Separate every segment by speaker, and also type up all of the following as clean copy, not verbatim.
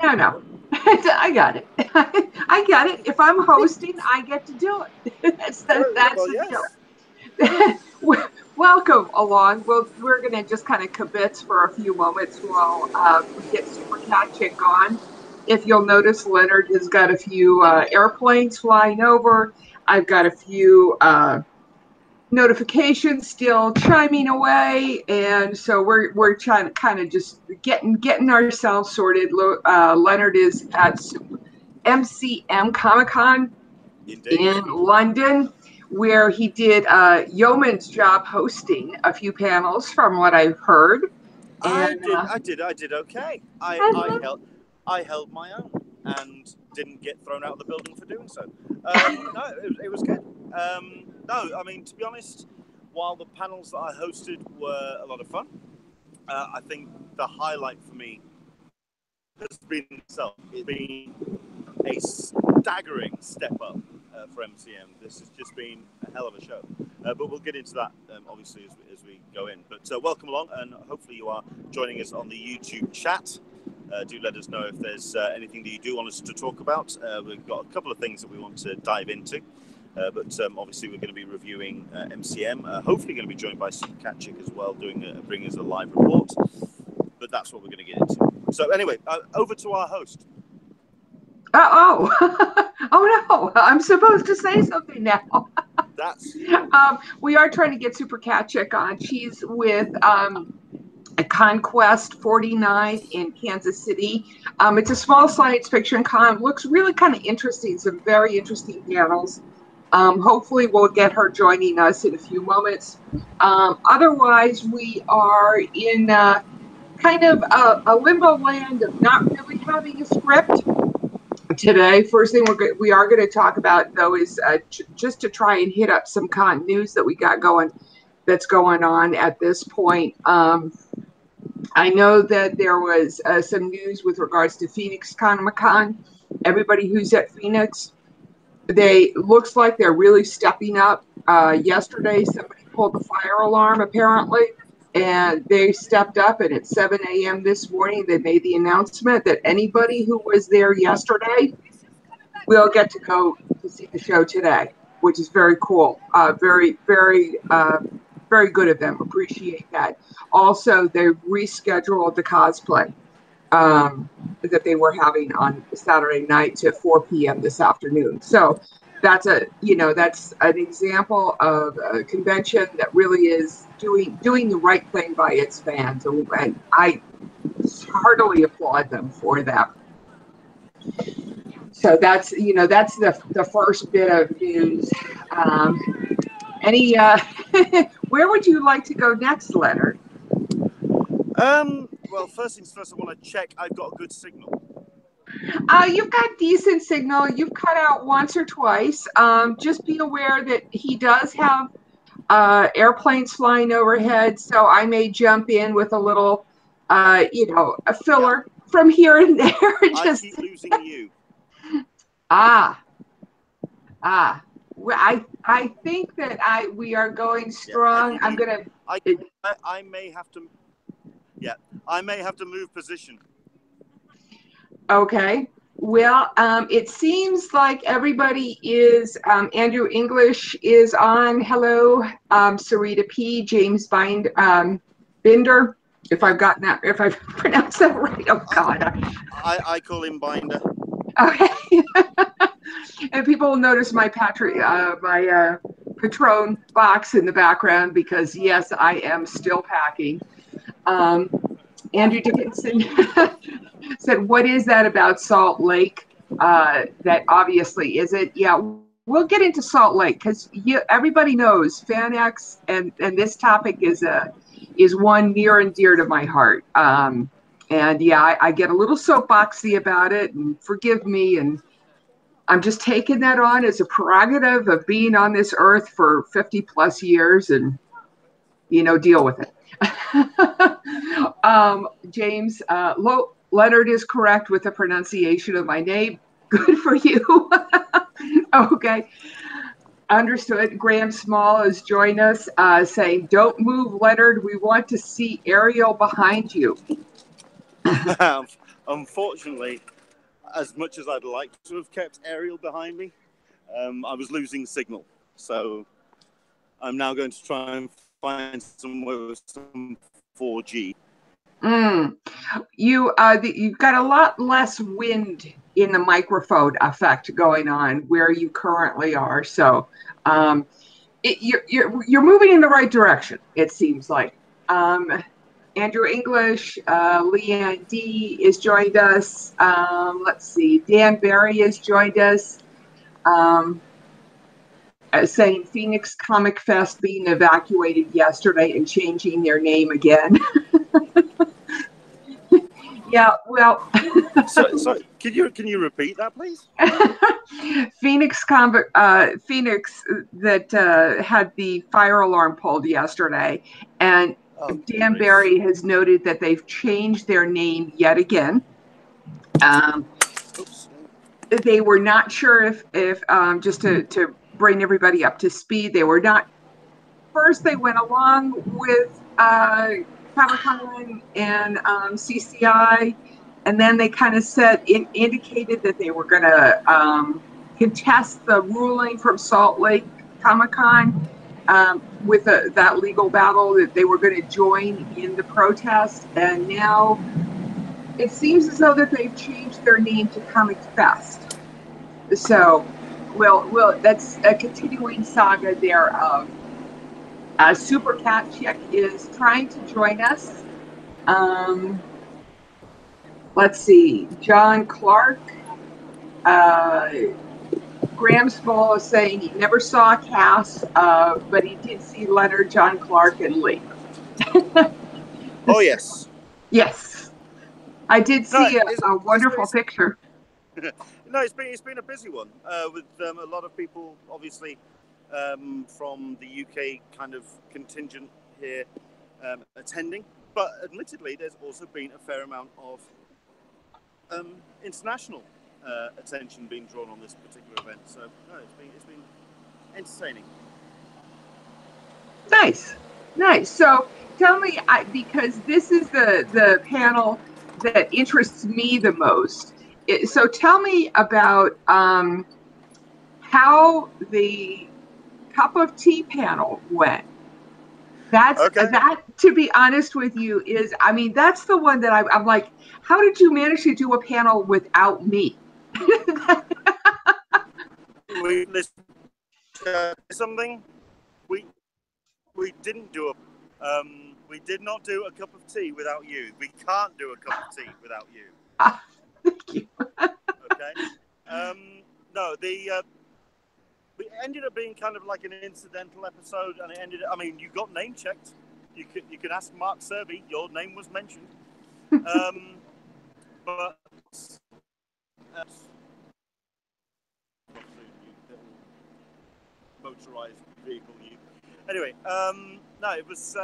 Speaker 1: No. I got it. I got it. If I'm hosting, I get to do it. That's the deal. Welcome along. We're going to just kind of kibitz for a few moments while we get Super Cat Chick on. If you'll notice, Leonard has got a few airplanes flying over. I've got a few notifications still chiming away, and so we're trying to kind of just getting ourselves sorted. Leonard is at MCM Comic Con in London, where he did yeoman's job hosting a few panels, from what I've heard.
Speaker 2: And, I did okay. I held my own and didn't get thrown out of the building for doing so. No, it was good. No, I mean, to be honest, while the panels that I hosted were a lot of fun, I think the highlight for me has been itself. It's been a staggering step up for MCM. This has just been a hell of a show. But we'll get into that, obviously, as we go in. But welcome along, and hopefully you are joining us on the YouTube chat. Do let us know if there's anything that you do want us to talk about. We've got a couple of things that we want to dive into. But obviously we're going to be reviewing MCM. Hopefully going to be joined by Super Cat Chick as well, bringing us a live report. But that's what we're going to get into. So anyway, over to our host.
Speaker 1: Oh no! I'm supposed to say something now. We are trying to get Super Cat Chick on. She's with Conquest 49 in Kansas City. It's a small science fiction con. Looks really kind of interesting. Some very interesting panels. Hopefully we'll get her joining us in a few moments. Otherwise, we are in kind of a limbo land of not really having a script today. First thing we are going to talk about, though, is just to try and hit up some con news that we got that's going on at this point. I know that there was some news with regards to Phoenix Comic-Con. Everybody who's at Phoenix, looks like they're really stepping up. Yesterday, somebody pulled the fire alarm, apparently, and they stepped up, and at 7 a.m. this morning, they made the announcement that anybody who was there yesterday will get to go to see the show today, which is very cool. Very, very, very good of them. Appreciate that. Also, they rescheduled the cosplay that they were having on Saturday night to 4 p.m. this afternoon. So that's an example of a convention that really is doing the right thing by its fans, and I heartily applaud them for that. So that's the first bit of news. Where would you like to go next, Leonard?
Speaker 2: Well, first things first, I want to check I've got a good signal.
Speaker 1: You've got decent signal. You've cut out once or twice. Just be aware that he does have airplanes flying overhead, so I may jump in with a little, a filler from here and there.
Speaker 2: I keep losing you.
Speaker 1: I think that we are going strong.
Speaker 2: Yeah, I may have to. Yeah, I may have to move position.
Speaker 1: Okay. Well, it seems like everybody is. Andrew English is on. Hello, s05e39, James Binder. If I've pronounced that right. Oh God.
Speaker 2: I call him Binder.
Speaker 1: Okay. And people will notice my Patron box in the background because yes, I am still packing. Andrew Dickinson said, "What is that about Salt Lake? That obviously isn't." Yeah, we'll get into Salt Lake because everybody knows FanX, and this topic is one near and dear to my heart. And yeah, I get a little soapboxy about it, and forgive me. And I'm just taking that on as a prerogative of being on this earth for 50 plus years, and deal with it. James, Leonard is correct with the pronunciation of my name. Good for you. Okay. Understood. Graham Small has joined us saying, "Don't move, Leonard. We want to see Ariel behind you."
Speaker 2: Unfortunately, as much as I'd like to have kept Ariel behind me, I was losing signal. So I'm now going to try and find somewhere with some 4G.
Speaker 1: You've got a lot less wind in the microphone effect going on where you currently are. So you're moving in the right direction, it seems like. Andrew English, Leanne D has joined us. Let's see, Dan Barry has joined us. Saying Phoenix Comic Fest being evacuated yesterday and changing their name again. Yeah, well.
Speaker 2: So can you repeat that, please?
Speaker 1: Phoenix that had the fire alarm pulled yesterday, and Dan Barry has noted that they've changed their name yet again. They were not sure if just to bring everybody up to speed, they were not. First, they went along with Comic-Con and CCI, and then they kind of indicated that they were going to contest the ruling from Salt Lake Comic-Con with that legal battle, that they were going to join in the protest. And now it seems as though that they've changed their name to Comic Fest. So, well, that's a continuing saga thereof. Super Cat Chick is trying to join us. Let's see, John Clark. Graham Small is saying he never saw Cass, but he did see Leonard, John Clark, and Lee.
Speaker 2: Oh, yes.
Speaker 1: Yes. I did see a wonderful picture.
Speaker 2: No, it's been a busy one with a lot of people, obviously, from the UK kind of contingent here attending. But admittedly, there's also been a fair amount of international attention being drawn on this particular event. So no, it's been entertaining.
Speaker 1: Nice. So tell me, because this is the panel that interests me the most. So tell me about how the cup of tea panel went. That's okay. That, to be honest with you, is, I mean, that's the one that I'm like, how did you manage to do a panel without me?
Speaker 2: Something we didn't do we did not do a cup of tea without you. We can't do a cup of tea without you.
Speaker 1: Thank you.
Speaker 2: Okay. No, it ended up being kind of like an incidental episode, and it ended. I mean, you got name checked. You could ask Mark Serby. Your name was mentioned. But motorized vehicle. Anyway, no, it was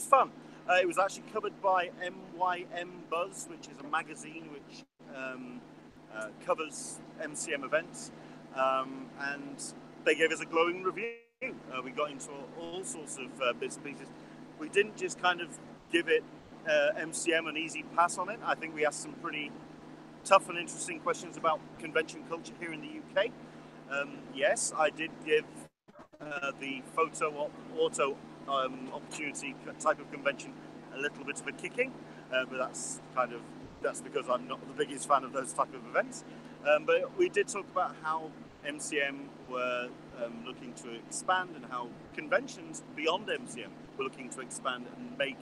Speaker 2: fun. It was actually covered by MYM Buzz, which is a magazine which covers MCM events. And they gave us a glowing review. We got into all sorts of bits and pieces. We didn't just kind of give it MCM an easy pass on it. I think we asked some pretty tough and interesting questions about convention culture here in the UK. Yes, I did give the photo auto opportunity type of convention a little bit of a kicking, but that's because I'm not the biggest fan of those type of events. But we did talk about how MCM were looking to expand, and how conventions beyond MCM were looking to expand and make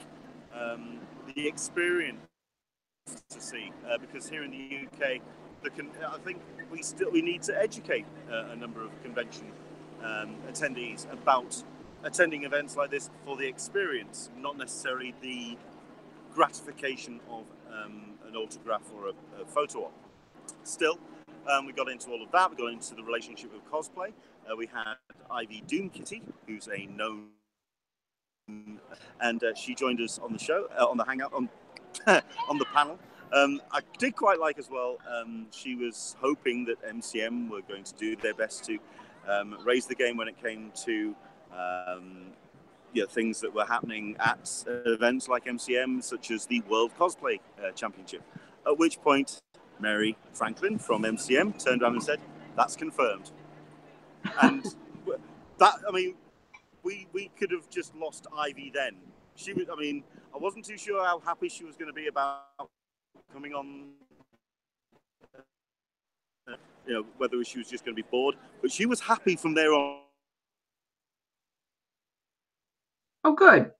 Speaker 2: the experience to see. Because here in the UK, I think we need to educate a number of convention attendees about attending events like this for the experience, not necessarily the gratification of an autograph or a photo op. Still, we got into all of that. We got into the relationship with cosplay. We had Ivy Doom Kitty, who's a known, and she joined us on the show, on the hangout, on the panel. I did quite like as well. She was hoping that MCM were going to do their best to raise the game when it came to things that were happening at events like MCM, such as the World Cosplay Championship. At which point, Mary Franklin from MCM turned around and said, "That's confirmed." And that, I mean, we could have just lost Ivy then. She was, I mean, I wasn't too sure how happy she was going to be about coming on, whether she was just going to be bored, but she was happy from there on.
Speaker 1: Oh, good.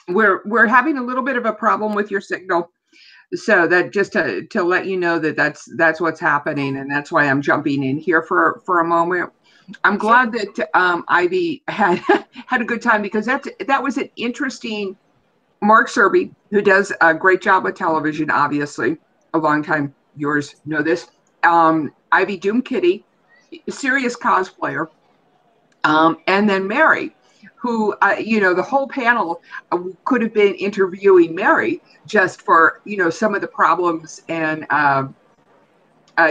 Speaker 1: We're having a little bit of a problem with your signal, so that just to let you know that's what's happening, and that's why I'm jumping in here for a moment. I'm glad that Ivy had a good time, because that was an interesting. Mark Serby, who does a great job with television, obviously, a long-time viewers know this. Ivy Doom Kitty, serious cosplayer, and then Mary, who the whole panel could have been interviewing Mary just for some of the problems and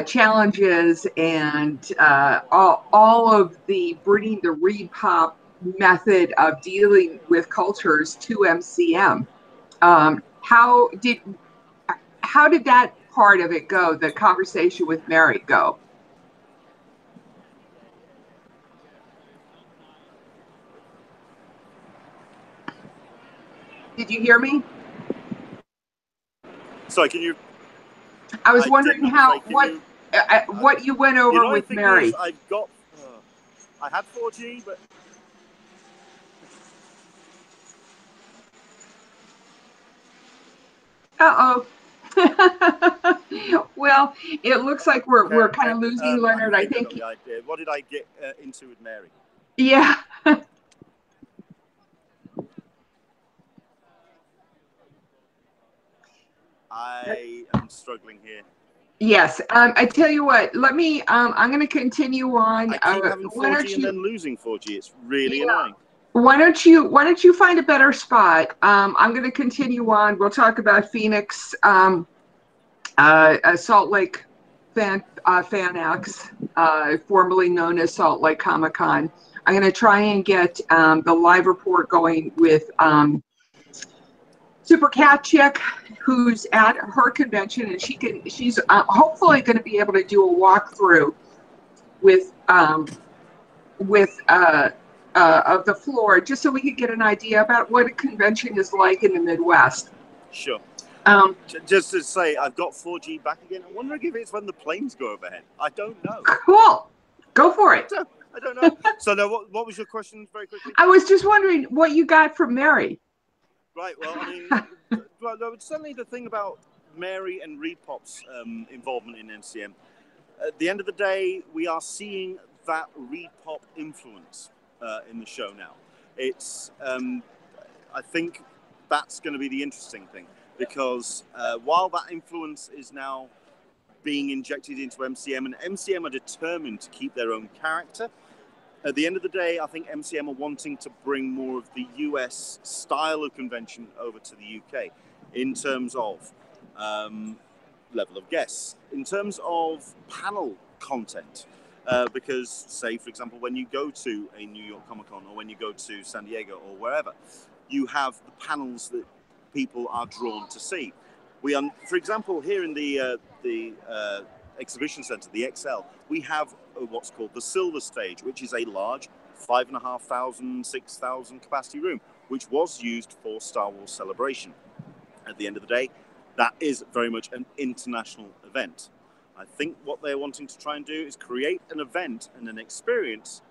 Speaker 1: challenges and all of the bringing the ReedPOP method of dealing with cultures to MCM. How did that part of it go? The conversation with Mary go? Did you hear me?
Speaker 2: Sorry, can you?
Speaker 1: I was wondering what you went over with Mary.
Speaker 2: I had 4G, but.
Speaker 1: Uh-oh. Well, it looks like we're kind of losing Leonard. I think.
Speaker 2: What did I get into with Mary?
Speaker 1: Yeah.
Speaker 2: I am struggling here.
Speaker 1: Yes. I tell you what. Let me. I'm going to continue on.
Speaker 2: I keep having 4G and then losing 4G. It's really annoying.
Speaker 1: Why don't you find a better spot? I'm going to continue on. We'll talk about Phoenix, Salt Lake FanX, formerly known as Salt Lake Comic-Con. I'm going to try and get the live report going with Super Cat Chick, who's at her convention, and she's hopefully going to be able to do a walkthrough with of the floor, just so we could get an idea about what a convention is like in the Midwest.
Speaker 2: Sure. Just to say, I've got 4G back again. I'm wondering if it's when the planes go overhead. I don't know.
Speaker 1: Cool. Go for it.
Speaker 2: I don't know. So now, what was your question very quickly?
Speaker 1: I was just wondering what you got from Mary.
Speaker 2: Right. Well, I mean, certainly the thing about Mary and ReedPOP's involvement in MCM, at the end of the day, we are seeing that ReedPOP influence in the show now. It's, I think that's going to be the interesting thing, because while that influence is now being injected into MCM, and MCM are determined to keep their own character, at the end of the day, I think MCM are wanting to bring more of the US style of convention over to the UK in terms of level of guests, in terms of panel content. Because, say, for example, when you go to a New York Comic Con or when you go to San Diego or wherever, you have the panels that people are drawn to see. We are, for example, here in the exhibition center, the XL, we have what's called the Silver Stage, which is a large 5,500, 6,000 capacity room, which was used for Star Wars Celebration. At the end of the day, that is very much an international event. I think what they're wanting to try and do is create an event and an experience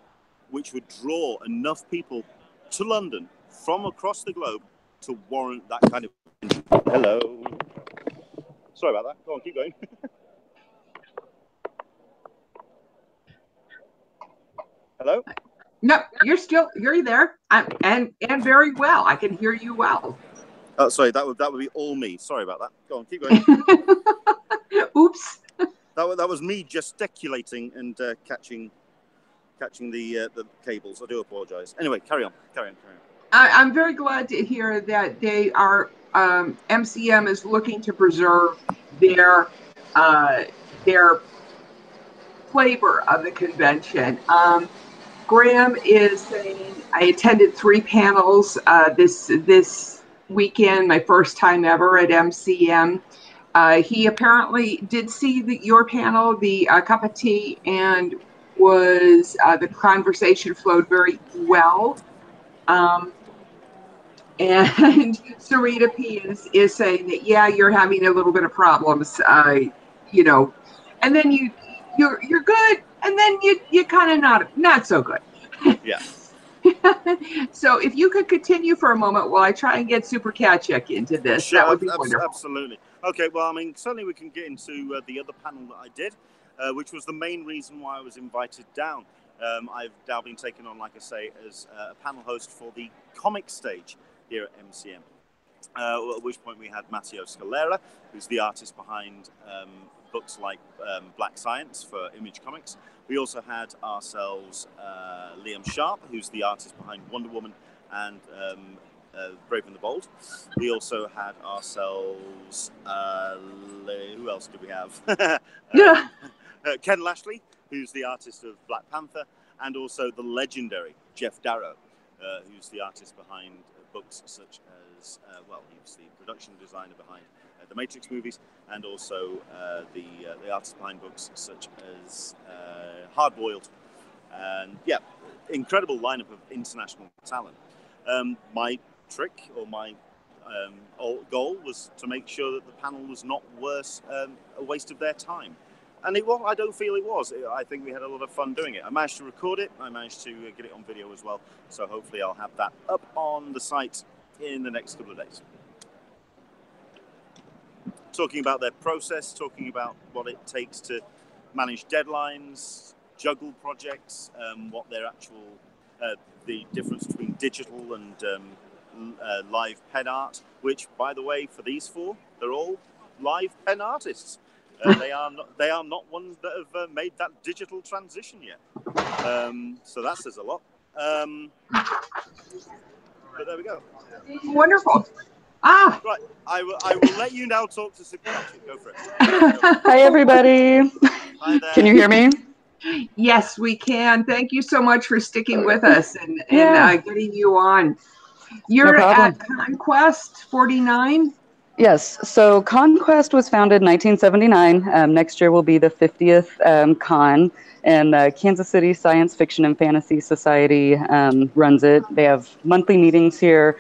Speaker 2: which would draw enough people to London from across the globe to warrant that kind of... Hello. Sorry about that. Go on, keep going. Hello?
Speaker 1: No, you're there. And very well. I can hear you well.
Speaker 2: Oh, sorry, that would be all me. Sorry about that. Go on, keep going.
Speaker 1: Oops.
Speaker 2: That was me gesticulating and catching the cables. I do apologise. Anyway, carry on.
Speaker 1: I'm very glad to hear that they are. MCM is looking to preserve their flavor of the convention. Graham is saying, I attended 3 panels this weekend, my first time ever at MCM. He apparently did see your panel, the cup of tea, and was the conversation flowed very well. And Sarita P is saying that, yeah, you're having a little bit of problems, you know, and then you're good, and then you kind of not so good.
Speaker 2: Yeah.
Speaker 1: So if you could continue for a moment while I try and get Super Cat Check into this,
Speaker 2: sure,
Speaker 1: that would be wonderful.
Speaker 2: Absolutely. Okay, well, I mean, certainly we can get into the other panel that I did, which was the main reason why I was invited down. I've now been taken on, like I say, as a panel host for the comic stage here at MCM. At which point we had Matteo Scalera, who's the artist behind books like Black Science for Image Comics. We also had ourselves Liam Sharp, who's the artist behind Wonder Woman and Brave and the Bold. We also had ourselves, who else did we have? Ken Lashley, who's the artist of Black Panther, and also the legendary Jeff Darrow, who's the artist behind books such as, well, he was the production designer behind the Matrix movies, and also the artist behind books such as Hard Boiled. And yeah, incredible lineup of international talent. My trick, or my goal, was to make sure that the panel was not worse a waste of their time. And it was, I don't feel it was. I think we had a lot of fun doing it. I managed to record it. I managed to get it on video as well. So hopefully I'll have that up on the site in the next couple of days. Talking about their process, talking about what it takes to manage deadlines, juggle projects, what their actual, the difference between digital and live pen art, which, by the way, for these four, they're all live pen artists. They are not ones that have made that digital transition yet. So that says a lot. But there we go.
Speaker 1: Wonderful.
Speaker 2: Right, I will let you now talk to Super Cat. Go for it.
Speaker 3: Hi, everybody.
Speaker 2: Hi there.
Speaker 3: Can you hear me?
Speaker 1: Yes, we can. Thank you so much for sticking with us and getting you on. You're at Conquest 49?
Speaker 3: Yes. So Conquest was founded in 1979. Next year will be the 50th con, and the Kansas City Science Fiction and Fantasy Society runs it. They have monthly meetings here,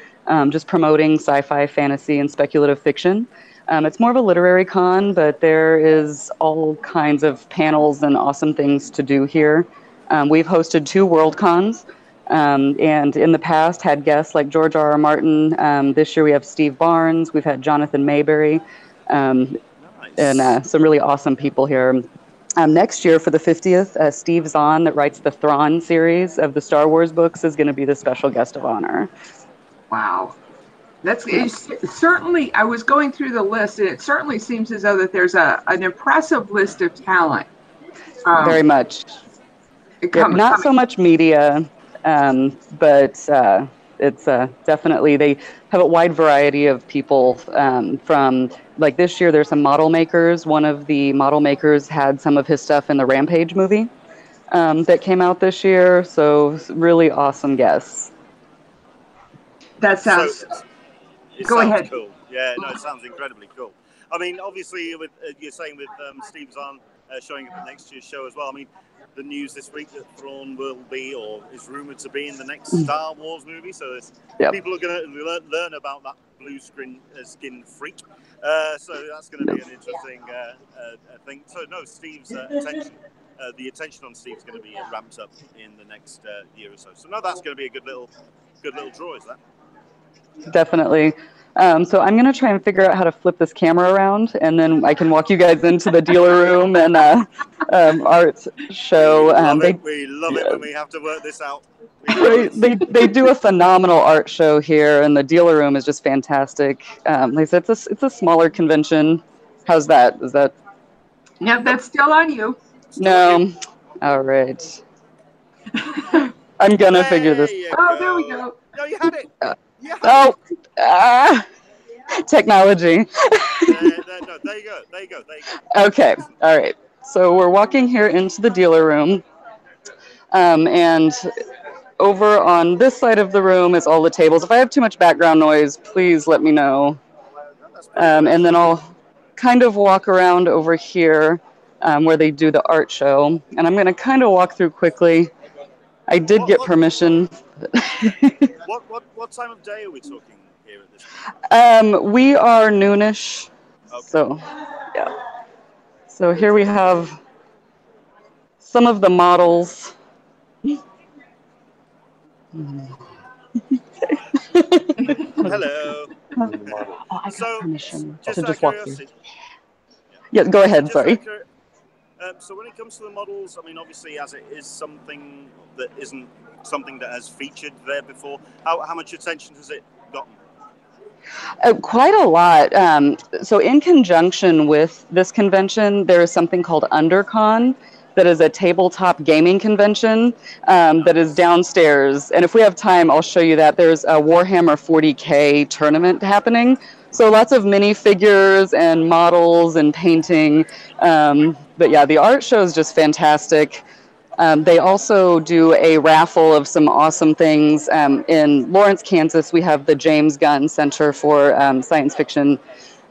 Speaker 3: just promoting sci-fi, fantasy, and speculative fiction. It's more of a literary con, but there is all kinds of panels and awesome things to do here. We've hosted 2 World Cons, and in the past had guests like George R.R. Martin. This year we have Steve Barnes. We've had Jonathan Mayberry, and some really awesome people here. Next year for the 50th, Steve Zahn, that writes the Thrawn series of the Star Wars books, is going to be the special guest of honor.
Speaker 1: Wow. Certainly, I was going through the list, and it certainly seems as though that there's an impressive list of talent.
Speaker 3: Very much. Not so much media, but it's definitely, they have a wide variety of people from, like this year, there's some model makers. One of the model makers had some of his stuff in the Rampage movie that came out this year. So really awesome guests.
Speaker 1: That sounds... Go ahead.
Speaker 2: Cool. Yeah, no, it sounds incredibly cool. I mean, obviously, with you're saying with Steve Zahn showing up at next year's show as well. I mean, the news this week that Thrawn will be, or is rumored to be, in the next Star Wars movie. So people are going to learn about that blue skin freak. So that's going to be an interesting thing. So no, Steve's attention. The attention on Steve's going to be ramped up in the next year or so. So no, that's going to be a good little draw, is that?
Speaker 3: Definitely. So I'm going to try and figure out how to flip this camera around, and then I can walk you guys into the dealer room and art show.
Speaker 2: We love it when we have to work this out.
Speaker 3: They do a phenomenal art show here, and the dealer room is just fantastic. Like I said, it's a smaller convention. How's that? Is that?
Speaker 1: Yeah, that's still on you.
Speaker 3: No. All right. I'm going to figure this.
Speaker 1: Oh, there we go.
Speaker 2: No, you had it.
Speaker 3: Technology.
Speaker 2: No, there you go.
Speaker 3: Okay, all right. So we're walking here into the dealer room, and over on this side of the room is all the tables. If I have too much background noise, please let me know, and then I'll kind of walk around over here where they do the art show. And I'm going to kind of walk through quickly. I did get permission.
Speaker 2: What time of day are we talking here at this point?
Speaker 3: We are noonish.
Speaker 2: Okay.
Speaker 3: So, yeah. So here we have some of the models.
Speaker 2: Hello.
Speaker 3: Oh, I got permission.
Speaker 2: Just walk through.
Speaker 3: Yeah, go ahead, sorry.
Speaker 2: So when it comes to the models, I mean, obviously, as it is something that isn't something that has featured there before, how much attention has it gotten?
Speaker 3: Quite a lot. So in conjunction with this convention, there is something called UnderCon, that is a tabletop gaming convention that is downstairs. And if we have time, I'll show you that. There's a Warhammer 40K tournament happening. So lots of minifigures and models and painting. But yeah, the art show is just fantastic. They also do a raffle of some awesome things. In Lawrence, Kansas, we have the James Gunn Center for Science Fiction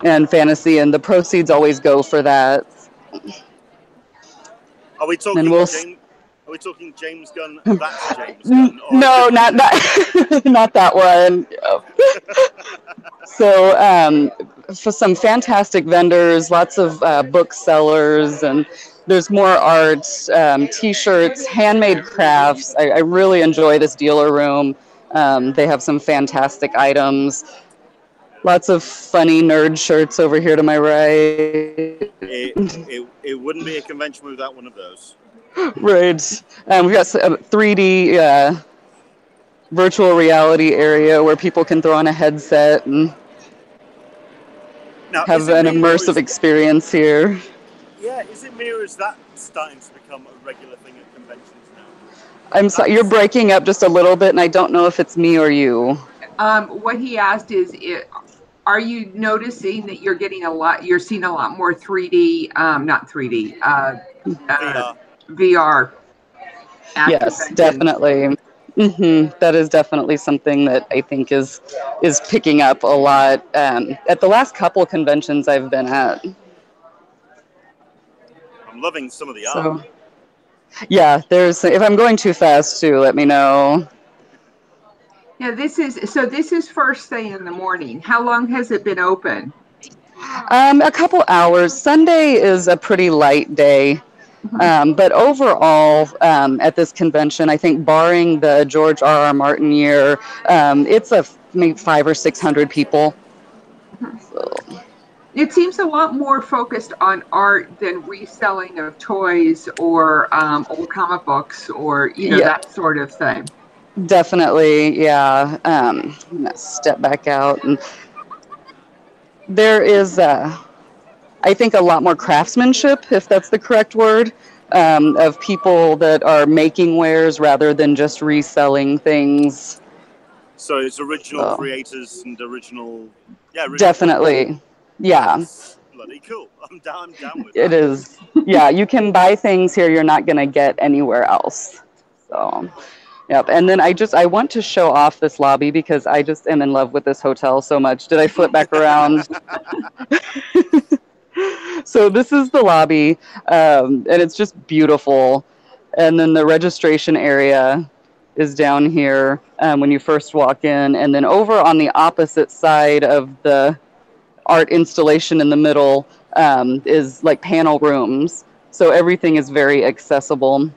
Speaker 3: and Fantasy, and the proceeds always go for that.
Speaker 2: Are we talking James Gunn? That's James Gunn?
Speaker 3: No, not that. Not that one. So, for some fantastic vendors, lots of booksellers, and there's more art, T-shirts, handmade crafts. I really enjoy this dealer room. They have some fantastic items. Lots of funny nerd shirts over here to my right.
Speaker 2: It wouldn't be a convention without one of those.
Speaker 3: Right. We've got a 3D virtual reality area where people can throw on a headset and have an immersive experience here.
Speaker 2: Yeah, is it me or is that starting to become a regular thing at conventions now?
Speaker 3: I'm sorry, you're breaking up just a little bit, and I don't know if it's me or you.
Speaker 1: What he asked is, are you noticing that you're seeing a lot more 3D, not 3D, VR?
Speaker 3: Yes, definitely. That is definitely something that I think is picking up a lot at the last couple of conventions I've been at.
Speaker 2: I'm loving some of the art.
Speaker 3: Yeah, if I'm going too fast too, let me know.
Speaker 1: Yeah, this is first thing in the morning. How long has it been open?
Speaker 3: A couple hours. Sunday is a pretty light day. But overall, at this convention, I think barring the George R.R. Martin year, it's maybe 500 or 600 people. So.
Speaker 1: It seems a lot more focused on art than reselling of toys or old comic books or that sort of thing.
Speaker 3: Definitely, yeah. I'm gonna step back out, and there is, I think, a lot more craftsmanship, if that's the correct word, of people that are making wares rather than just reselling things.
Speaker 2: So it's original creators and original,
Speaker 3: definitely, yeah.
Speaker 2: That's bloody cool. I'm down with
Speaker 3: it. It is, yeah. You can buy things here you're not gonna get anywhere else. So. Yep, and then I want to show off this lobby because I just am in love with this hotel so much. Did I flip back around? So this is the lobby, and it's just beautiful. And then the registration area is down here when you first walk in. And then over on the opposite side of the art installation in the middle is like panel rooms. So everything is very accessible.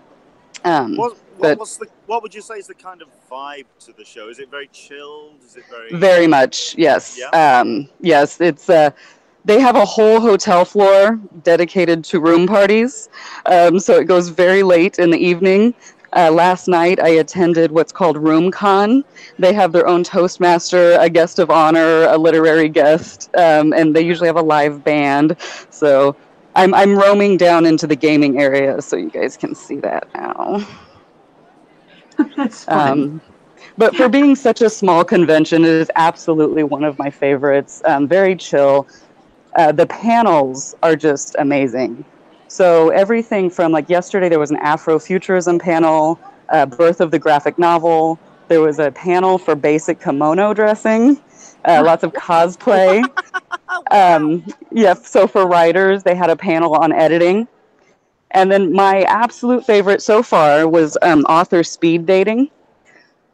Speaker 2: What would you say is the kind of vibe to the show? Is it very chilled? Is it
Speaker 3: very much, yes.
Speaker 2: Yeah?
Speaker 3: Yes, it's they have a whole hotel floor dedicated to room parties. So it goes very late in the evening. Last night I attended what's called RoomCon. They have their own Toastmaster, a guest of honor, a literary guest, and they usually have a live band. So I'm roaming down into the gaming area so you guys can see that now.
Speaker 1: That's fun.
Speaker 3: But for being such a small convention, it is absolutely one of my favorites. Very chill. The panels are just amazing. So everything from, like, yesterday there was an Afrofuturism panel, birth of the graphic novel. There was a panel for basic kimono dressing, lots of cosplay. Yeah, so for writers, they had a panel on editing. And then my absolute favorite so far was author speed dating.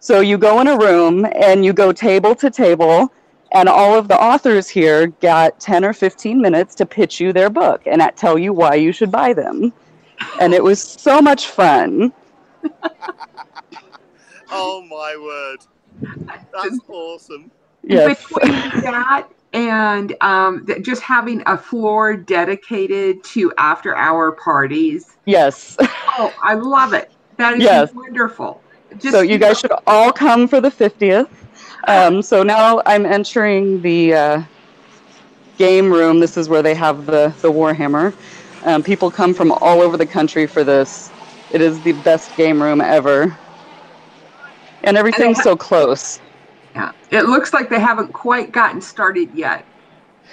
Speaker 3: So you go in a room and you go table to table, and all of the authors here got 10 or 15 minutes to pitch you their book and tell you why you should buy them. And it was so much fun.
Speaker 2: Oh my word. That's awesome.
Speaker 3: Yes.
Speaker 1: Between that and just having a floor dedicated to after-hour parties.
Speaker 3: Yes.
Speaker 1: Oh, I love it. That is wonderful.
Speaker 3: So you guys should all come for the 50th. So now I'm entering the game room. This is where they have the Warhammer. People come from all over the country for this. It is the best game room ever. And everything's so close.
Speaker 1: Yeah, it looks like they haven't quite gotten started yet.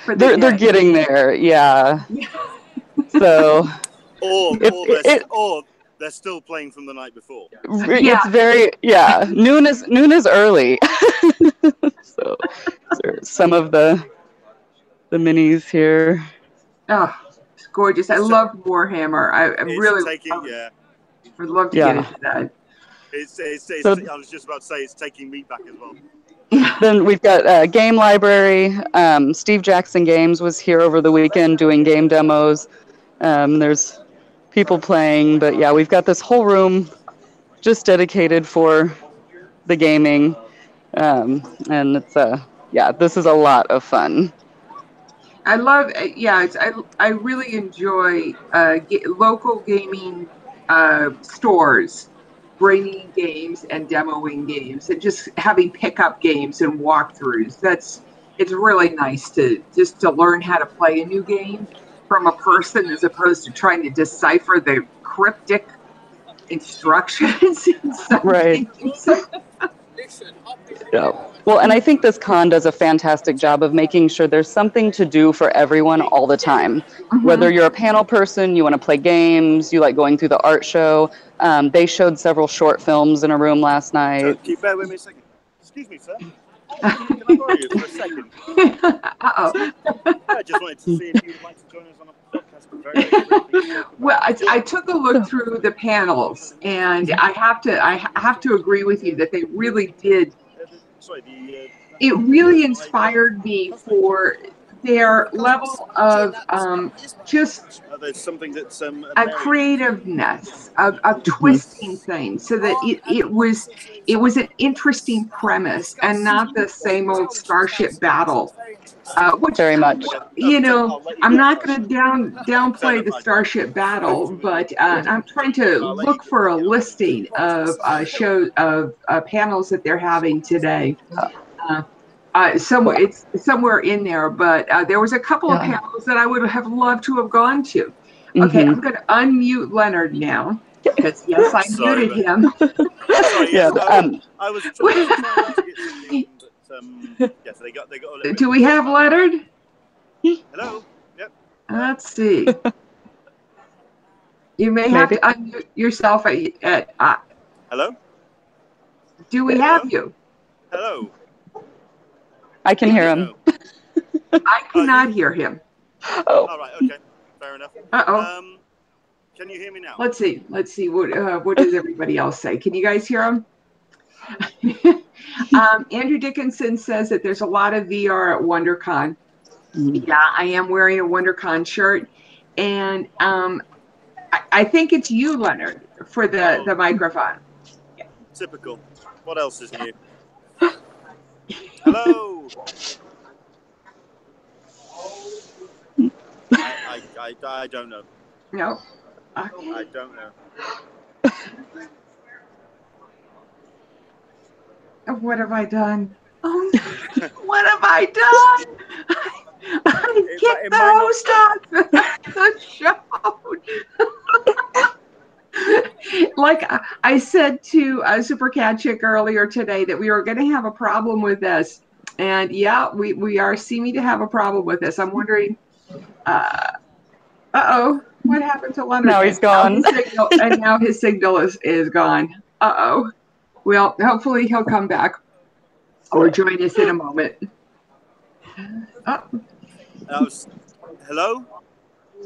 Speaker 3: They're getting there, yeah. So...
Speaker 2: They're still playing from the night before.
Speaker 3: It's very, noon is early. So some of the minis here.
Speaker 1: Oh, it's gorgeous. I love Warhammer. I really would love to get into that.
Speaker 2: I was just about to say it's taking me back as well.
Speaker 3: Then we've got a game library. Steve Jackson Games was here over the weekend doing game demos. There's people playing, but yeah, we've got this whole room just dedicated for the gaming, and it's this is a lot of fun.
Speaker 1: I love, I really enjoy local gaming stores bringing games and demoing games and just having pickup games and walkthroughs. It's really nice to learn how to play a new game from a person as opposed to trying to decipher the cryptic instructions.
Speaker 3: Right. Yeah. Well, and I think this con does a fantastic job of making sure there's something to do for everyone all the time. Mm-hmm. Whether you're a panel person, you want to play games, you like going through the art show. They showed several short films in a room last night.
Speaker 2: Keep bear with me a second. Excuse me, sir. Can I borrow you for a second?
Speaker 1: Uh-oh.
Speaker 2: I just wanted to see if you'd like to join us on a podcast. Very
Speaker 1: well, I took a look through the panels, and I have to agree with you that they really did. It really inspired me for their level of just
Speaker 2: there's something that's
Speaker 1: a creativeness of twisting things, so that it was an interesting premise and not the same old Starship Battle. Which,
Speaker 3: very much.
Speaker 1: You know, I'm not going to downplay the Starship Battle, but I'm trying to look for a listing of panels that they're having today. It's somewhere in there, but there was a couple of panels that I would have loved to have gone to. Okay, I'm going to unmute Leonard now, because yes, I muted him.
Speaker 2: Sorry, I was trying to get to but yes, they got a little bit.
Speaker 1: Do we have Leonard?
Speaker 2: Hello. Yep.
Speaker 1: Let's see. You may have to unmute yourself at
Speaker 2: Hello.
Speaker 1: Do we have you?
Speaker 2: Hello.
Speaker 3: I can hear him.
Speaker 1: I cannot hear him.
Speaker 3: Oh.
Speaker 2: All right. Okay. Fair enough.
Speaker 1: Uh-oh.
Speaker 2: Can you hear me now?
Speaker 1: Let's see. What does everybody else say? Can you guys hear him? Andrew Dickinson says that there's a lot of VR at WonderCon. Yeah, I am wearing a WonderCon shirt, and I think it's you, Leonard, for the microphone.
Speaker 2: Typical. What else is new? Hello. I don't know.
Speaker 1: No.
Speaker 2: Okay. I don't know.
Speaker 1: What have I done? Oh, what have I done? I kicked the host off the show. Like I said to Super Cat Chick earlier today that we were going to have a problem with this. And yeah, we are seeming to have a problem with this. I'm wondering, uh-oh, what happened to Leonard?
Speaker 3: Now he's gone.
Speaker 1: Now his signal is gone. Uh-oh. Well, hopefully he'll come back or join us in a moment. Oh.
Speaker 2: Hello?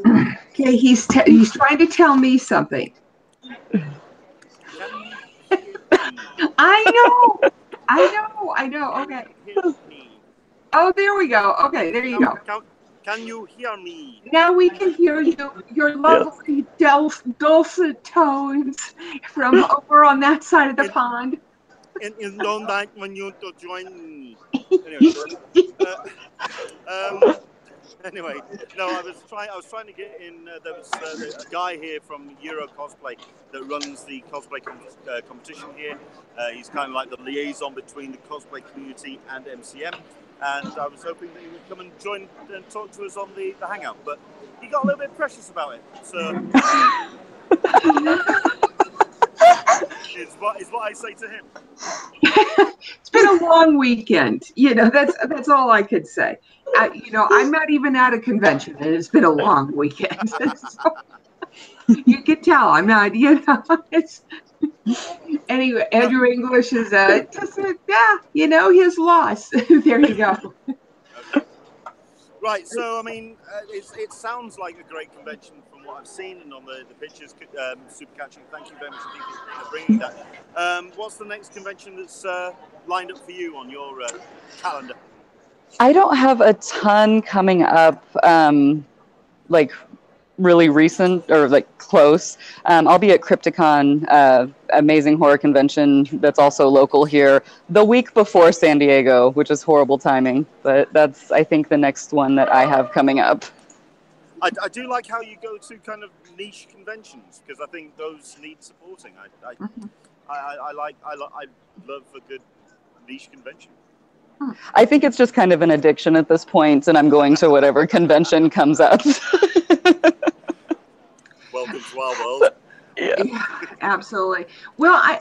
Speaker 1: Okay, he's trying to tell me something. I know. Okay. Oh, there we go. Okay, there you go.
Speaker 2: Can you hear me?
Speaker 1: Now we can hear you. Your lovely dulcet tones from over on that side of the pond.
Speaker 2: And don't like when you to join me. Anyway, no, I was trying to get in. There was a guy here from Euro Cosplay that runs the cosplay competition here. He's kind of like the liaison between the cosplay community and MCM. And I was hoping that he would come and join and talk to us on the hangout, but he got a little bit precious about it. So is what I say to him.
Speaker 1: It's been a long weekend. You know, that's all I could say. You know, I'm not even at a convention, and it's been a long weekend. So, you can tell I'm not. You know, it's anyway. Andrew English is just you know, his loss. There you go.
Speaker 2: Okay. Right. So I mean, it sounds like a great convention from what I've seen and on the pictures. Super catching. Thank you very much for bringing that. What's the next convention that's lined up for you on your calendar?
Speaker 3: I don't have a ton coming up, like really recent or like close. I'll be at Crypticon, amazing horror convention that's also local here, the week before San Diego, which is horrible timing. But that's, I think, the next one that I have coming up.
Speaker 2: I do like how you go to kind of niche conventions because I think those need supporting. I love a good niche convention.
Speaker 3: I think it's just kind of an addiction at this point, and I'm going to whatever convention comes up.
Speaker 2: Welcome to our world.
Speaker 1: Yeah, absolutely. Well, I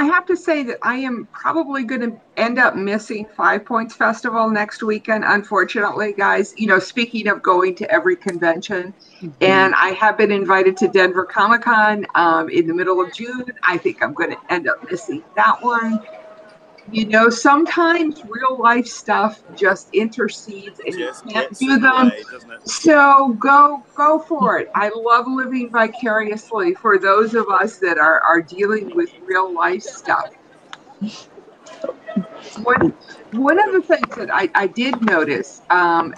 Speaker 1: have to say that I am probably going to end up missing Five Points Festival next weekend, unfortunately, guys. You know, speaking of going to every convention, and I have been invited to Denver Comic-Con in the middle of June. I think I'm going to end up missing that one. You know, sometimes real life stuff just intercedes and you can't do them.
Speaker 2: Way,
Speaker 1: so go for it. I love living vicariously for those of us that are dealing with real life stuff. One of the things that I did notice,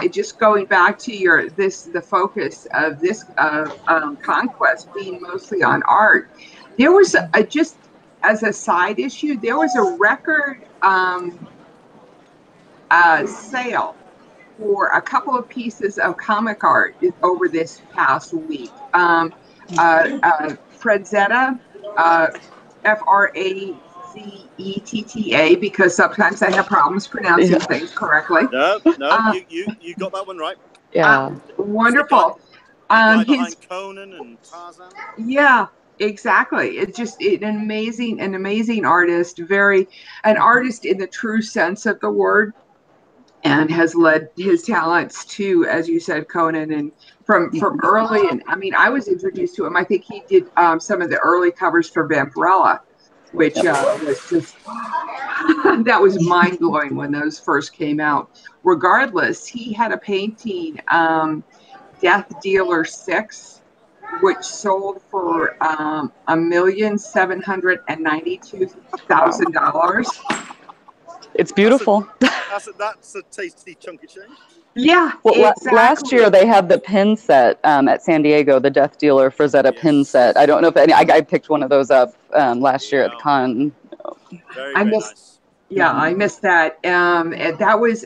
Speaker 1: just going back to the focus of this conquest being mostly on art, there was just as a side issue, there was a record sale for a couple of pieces of comic art over this past week. Fredzetta, F-R-A-Z-E-T-T-A, because sometimes I have problems pronouncing things correctly.
Speaker 2: No, you got that one right.
Speaker 3: Yeah.
Speaker 1: Wonderful.
Speaker 2: The guy behind Conan and Tarzan.
Speaker 1: Yeah. Exactly. It's just an amazing artist, an artist in the true sense of the word, and has led his talents to, as you said, Conan, and from early. And I mean, I was introduced to him. I think he did some of the early covers for Vampirella, which was just that was mind blowing when those first came out. Regardless, he had a painting, Death Dealer 6. Which sold for $1,792,000.
Speaker 3: It's beautiful.
Speaker 2: That's a tasty chunk of change.
Speaker 1: Yeah.
Speaker 3: Well,
Speaker 1: exactly.
Speaker 3: last year they had the pin set at San Diego, the Death Dealer Fredzetta pin set. I don't know if I picked one of those up last year at the con.
Speaker 2: Very nice.
Speaker 1: Yeah, I missed that. And that was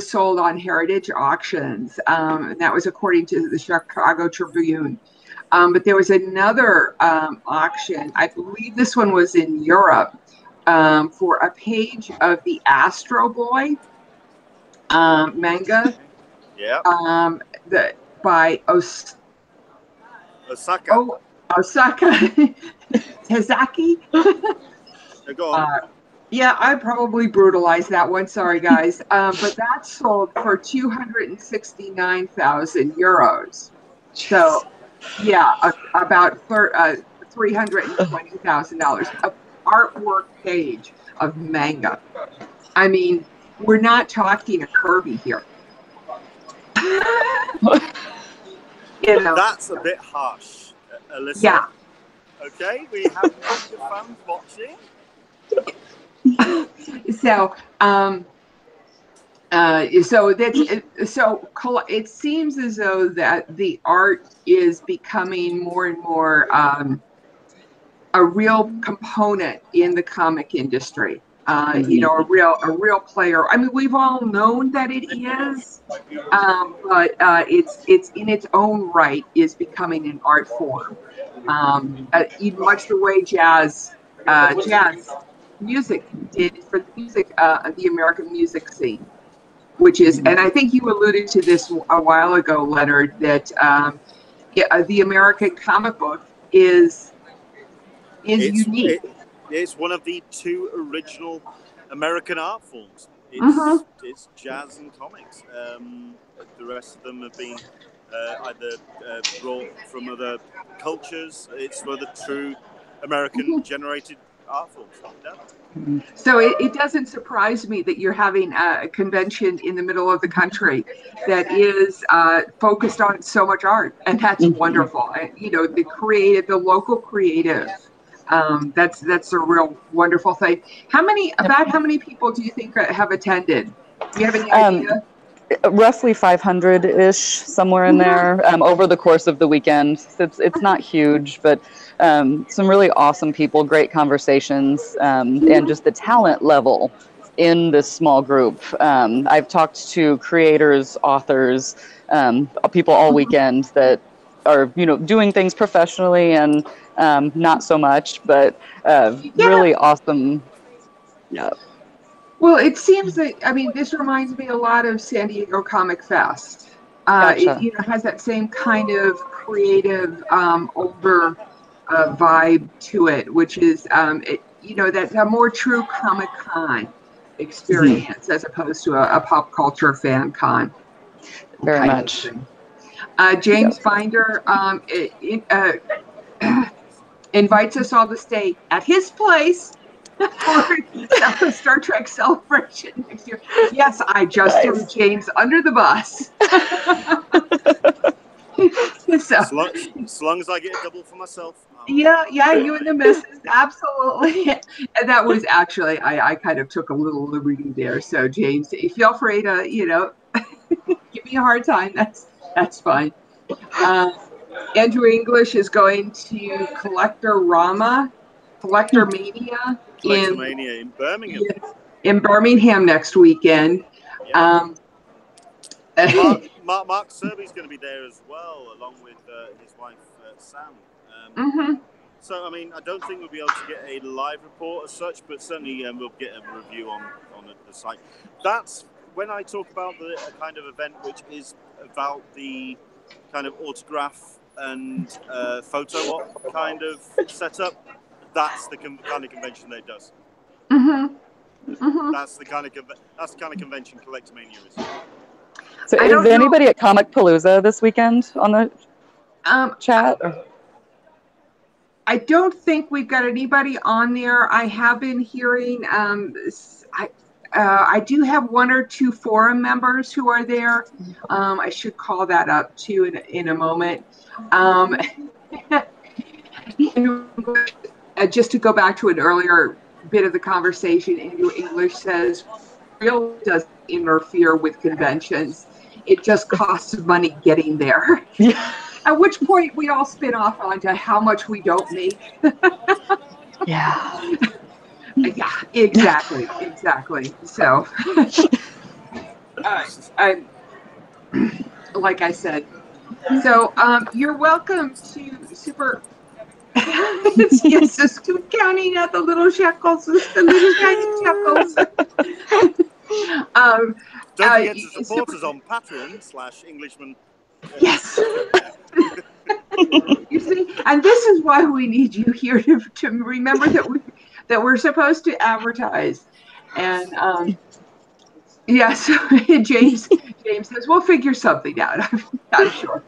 Speaker 1: sold on Heritage Auctions. And that was according to the Chicago Tribune. But there was another auction. I believe this one was in Europe for a page of the Astro Boy manga.
Speaker 2: Yeah.
Speaker 1: By
Speaker 2: Osaka.
Speaker 1: Oh, Osaka Tezaki.
Speaker 2: Go on.
Speaker 1: Yeah, I probably brutalized that one. Sorry, guys. But that sold for 269,000 euros. So, yeah, about $320,000. An artwork page of manga. I mean, we're not talking a Kirby here. You know.
Speaker 2: That's a bit harsh, Alyssa.
Speaker 1: Yeah.
Speaker 2: Okay, we have manga fans watching.
Speaker 1: So, it seems as though that the art is becoming more and more a real component in the comic industry. You know, a real player. I mean, we've all known that it is, but it's in its own right is becoming an art form. Much the way jazz music did for the American music scene, which is, and I think you alluded to this a while ago, Leonard, that the American comic book is unique.
Speaker 2: It's one of the two original American art forms. It's jazz and comics. The rest of them have been either brought from other cultures. It's one of the true American-generated art forms.
Speaker 1: So it doesn't surprise me that you're having a convention in the middle of the country that is focused on so much art, and that's wonderful. You know, the local creative. That's a real wonderful thing. How many people do you think have attended? Do you have any idea?
Speaker 3: Roughly 500-ish, somewhere in there, over the course of the weekend. It's not huge, but some really awesome people, great conversations, and just the talent level in this small group. I've talked to creators, authors, people all weekend that are, you know, doing things professionally and not so much, but really awesome. Yeah.
Speaker 1: Well, it seems that, I mean, this reminds me a lot of San Diego Comic Fest.
Speaker 3: Gotcha.
Speaker 1: It has that same kind of creative, older vibe to it, which is, that's a more true Comic Con experience as opposed to a pop culture fan con.
Speaker 3: Very much.
Speaker 1: James Binder invites us all to stay at his place for the Star Trek celebration next year. Yes, I just threw James under the bus.
Speaker 2: As long as I get a double for myself.
Speaker 1: Yeah, you and the missus, absolutely. And that was actually, I kind of took a little liberty there. So James, feel free to, give me a hard time. That's fine. Andrew English is going to Collector Mania
Speaker 2: in Birmingham.
Speaker 1: In Birmingham next weekend.
Speaker 2: Yeah. Mark Serby's going to be there as well, along with his wife Sam. So, I mean, I don't think we'll be able to get a live report as such, but certainly we'll get a review on the site. That's when I talk about the kind of event which is about the kind of autograph and photo op kind of setup. That's the kind of convention that it does. That's the kind of convention Collectomania is.
Speaker 3: So is anybody at Comic Palooza this weekend on the chat? Or?
Speaker 1: I don't think we've got anybody on there. I have been hearing, I do have one or two forum members who are there. I should call that up too in a moment. Just to go back to an earlier bit of the conversation, Andrew English says, real doesn't interfere with conventions. It just costs money getting there.
Speaker 3: Yeah.
Speaker 1: At which point we all spin off onto how much we don't make.
Speaker 3: Yeah.
Speaker 1: Yeah, exactly. So, like I said, so you're welcome to Super. Yes, just keep counting out the little shekels, the little tiny shekels.
Speaker 2: Don't forget to support us on Patreon/Englishman.
Speaker 1: Yes. You see, and this is why we need you here to remember that we're supposed to advertise. And so James says we'll figure something out. I'm sure.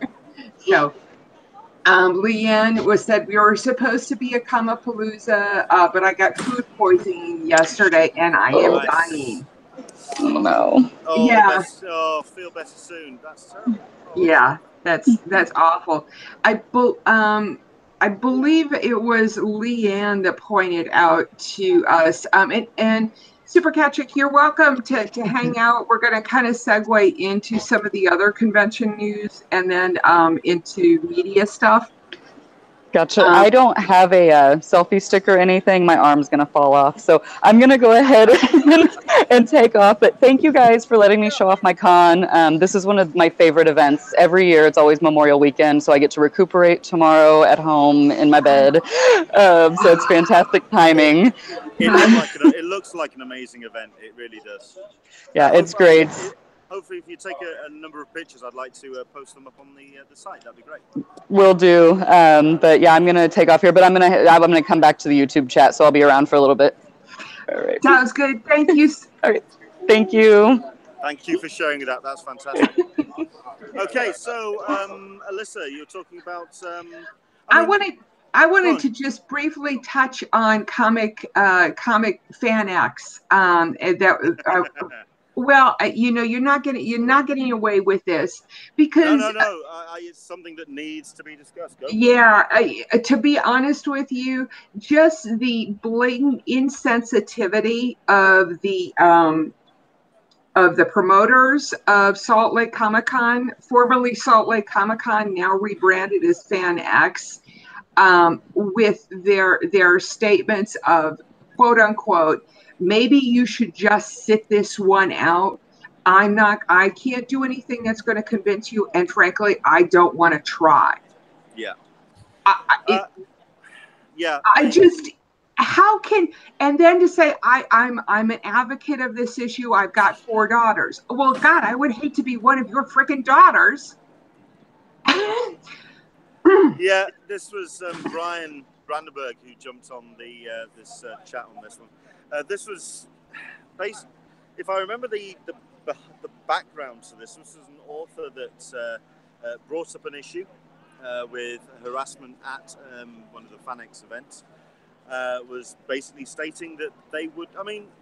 Speaker 1: So. Leanne said we were supposed to be at Comapalooza, but I got food poisoning yesterday and I am dying.
Speaker 3: Oh no.
Speaker 2: Oh,
Speaker 1: Yeah.
Speaker 2: Feel better soon. That's terrible. Oh,
Speaker 1: Yeah, that's awful. I believe it was Leanne that pointed out to us. And Super Patrick, you're welcome to hang out. We're going to kind of segue into some of the other convention news and then into media stuff.
Speaker 3: Gotcha. I don't have a selfie stick or anything. My arm's going to fall off. So I'm going to go ahead and take off. But thank you guys for letting me show off my con. This is one of my favorite events. Every year, it's always Memorial Weekend. So I get to recuperate tomorrow at home in my bed. So it's fantastic timing.
Speaker 2: It looks like an amazing event. It really does.
Speaker 3: Yeah, it's great.
Speaker 2: Hopefully, if you take a number of pictures, I'd like to post them up on the site. That'd be great.
Speaker 3: Will do. But yeah, I'm gonna take off here. But I'm gonna come back to the YouTube chat, so I'll be around for a little bit. All right.
Speaker 1: Sounds good. Thank you.
Speaker 3: All right. Thank you.
Speaker 2: Thank you for sharing that. That's fantastic. Okay, so Alyssa, you're talking about.
Speaker 1: I wanted to just briefly touch on comic fan acts. Well, you're not getting away with this because
Speaker 2: no. It's something that needs to be discussed.
Speaker 1: To be honest with you, just the blatant insensitivity of the promoters of Salt Lake Comic Con, formerly Salt Lake Comic Con, now rebranded as Fan X, with their statements of quote unquote, maybe you should just sit this one out. I can't do anything that's going to convince you. And frankly, I don't want to try.
Speaker 2: Yeah.
Speaker 1: And then to say, I'm an advocate of this issue. I've got 4 daughters. Well, God, I would hate to be one of your freaking daughters.
Speaker 2: Yeah, this was Brian Brandenburg who jumped on this chat on this one. This was based, if I remember the background to this was an author that brought up an issue with harassment at one of the FanX events. Was basically stating that they would,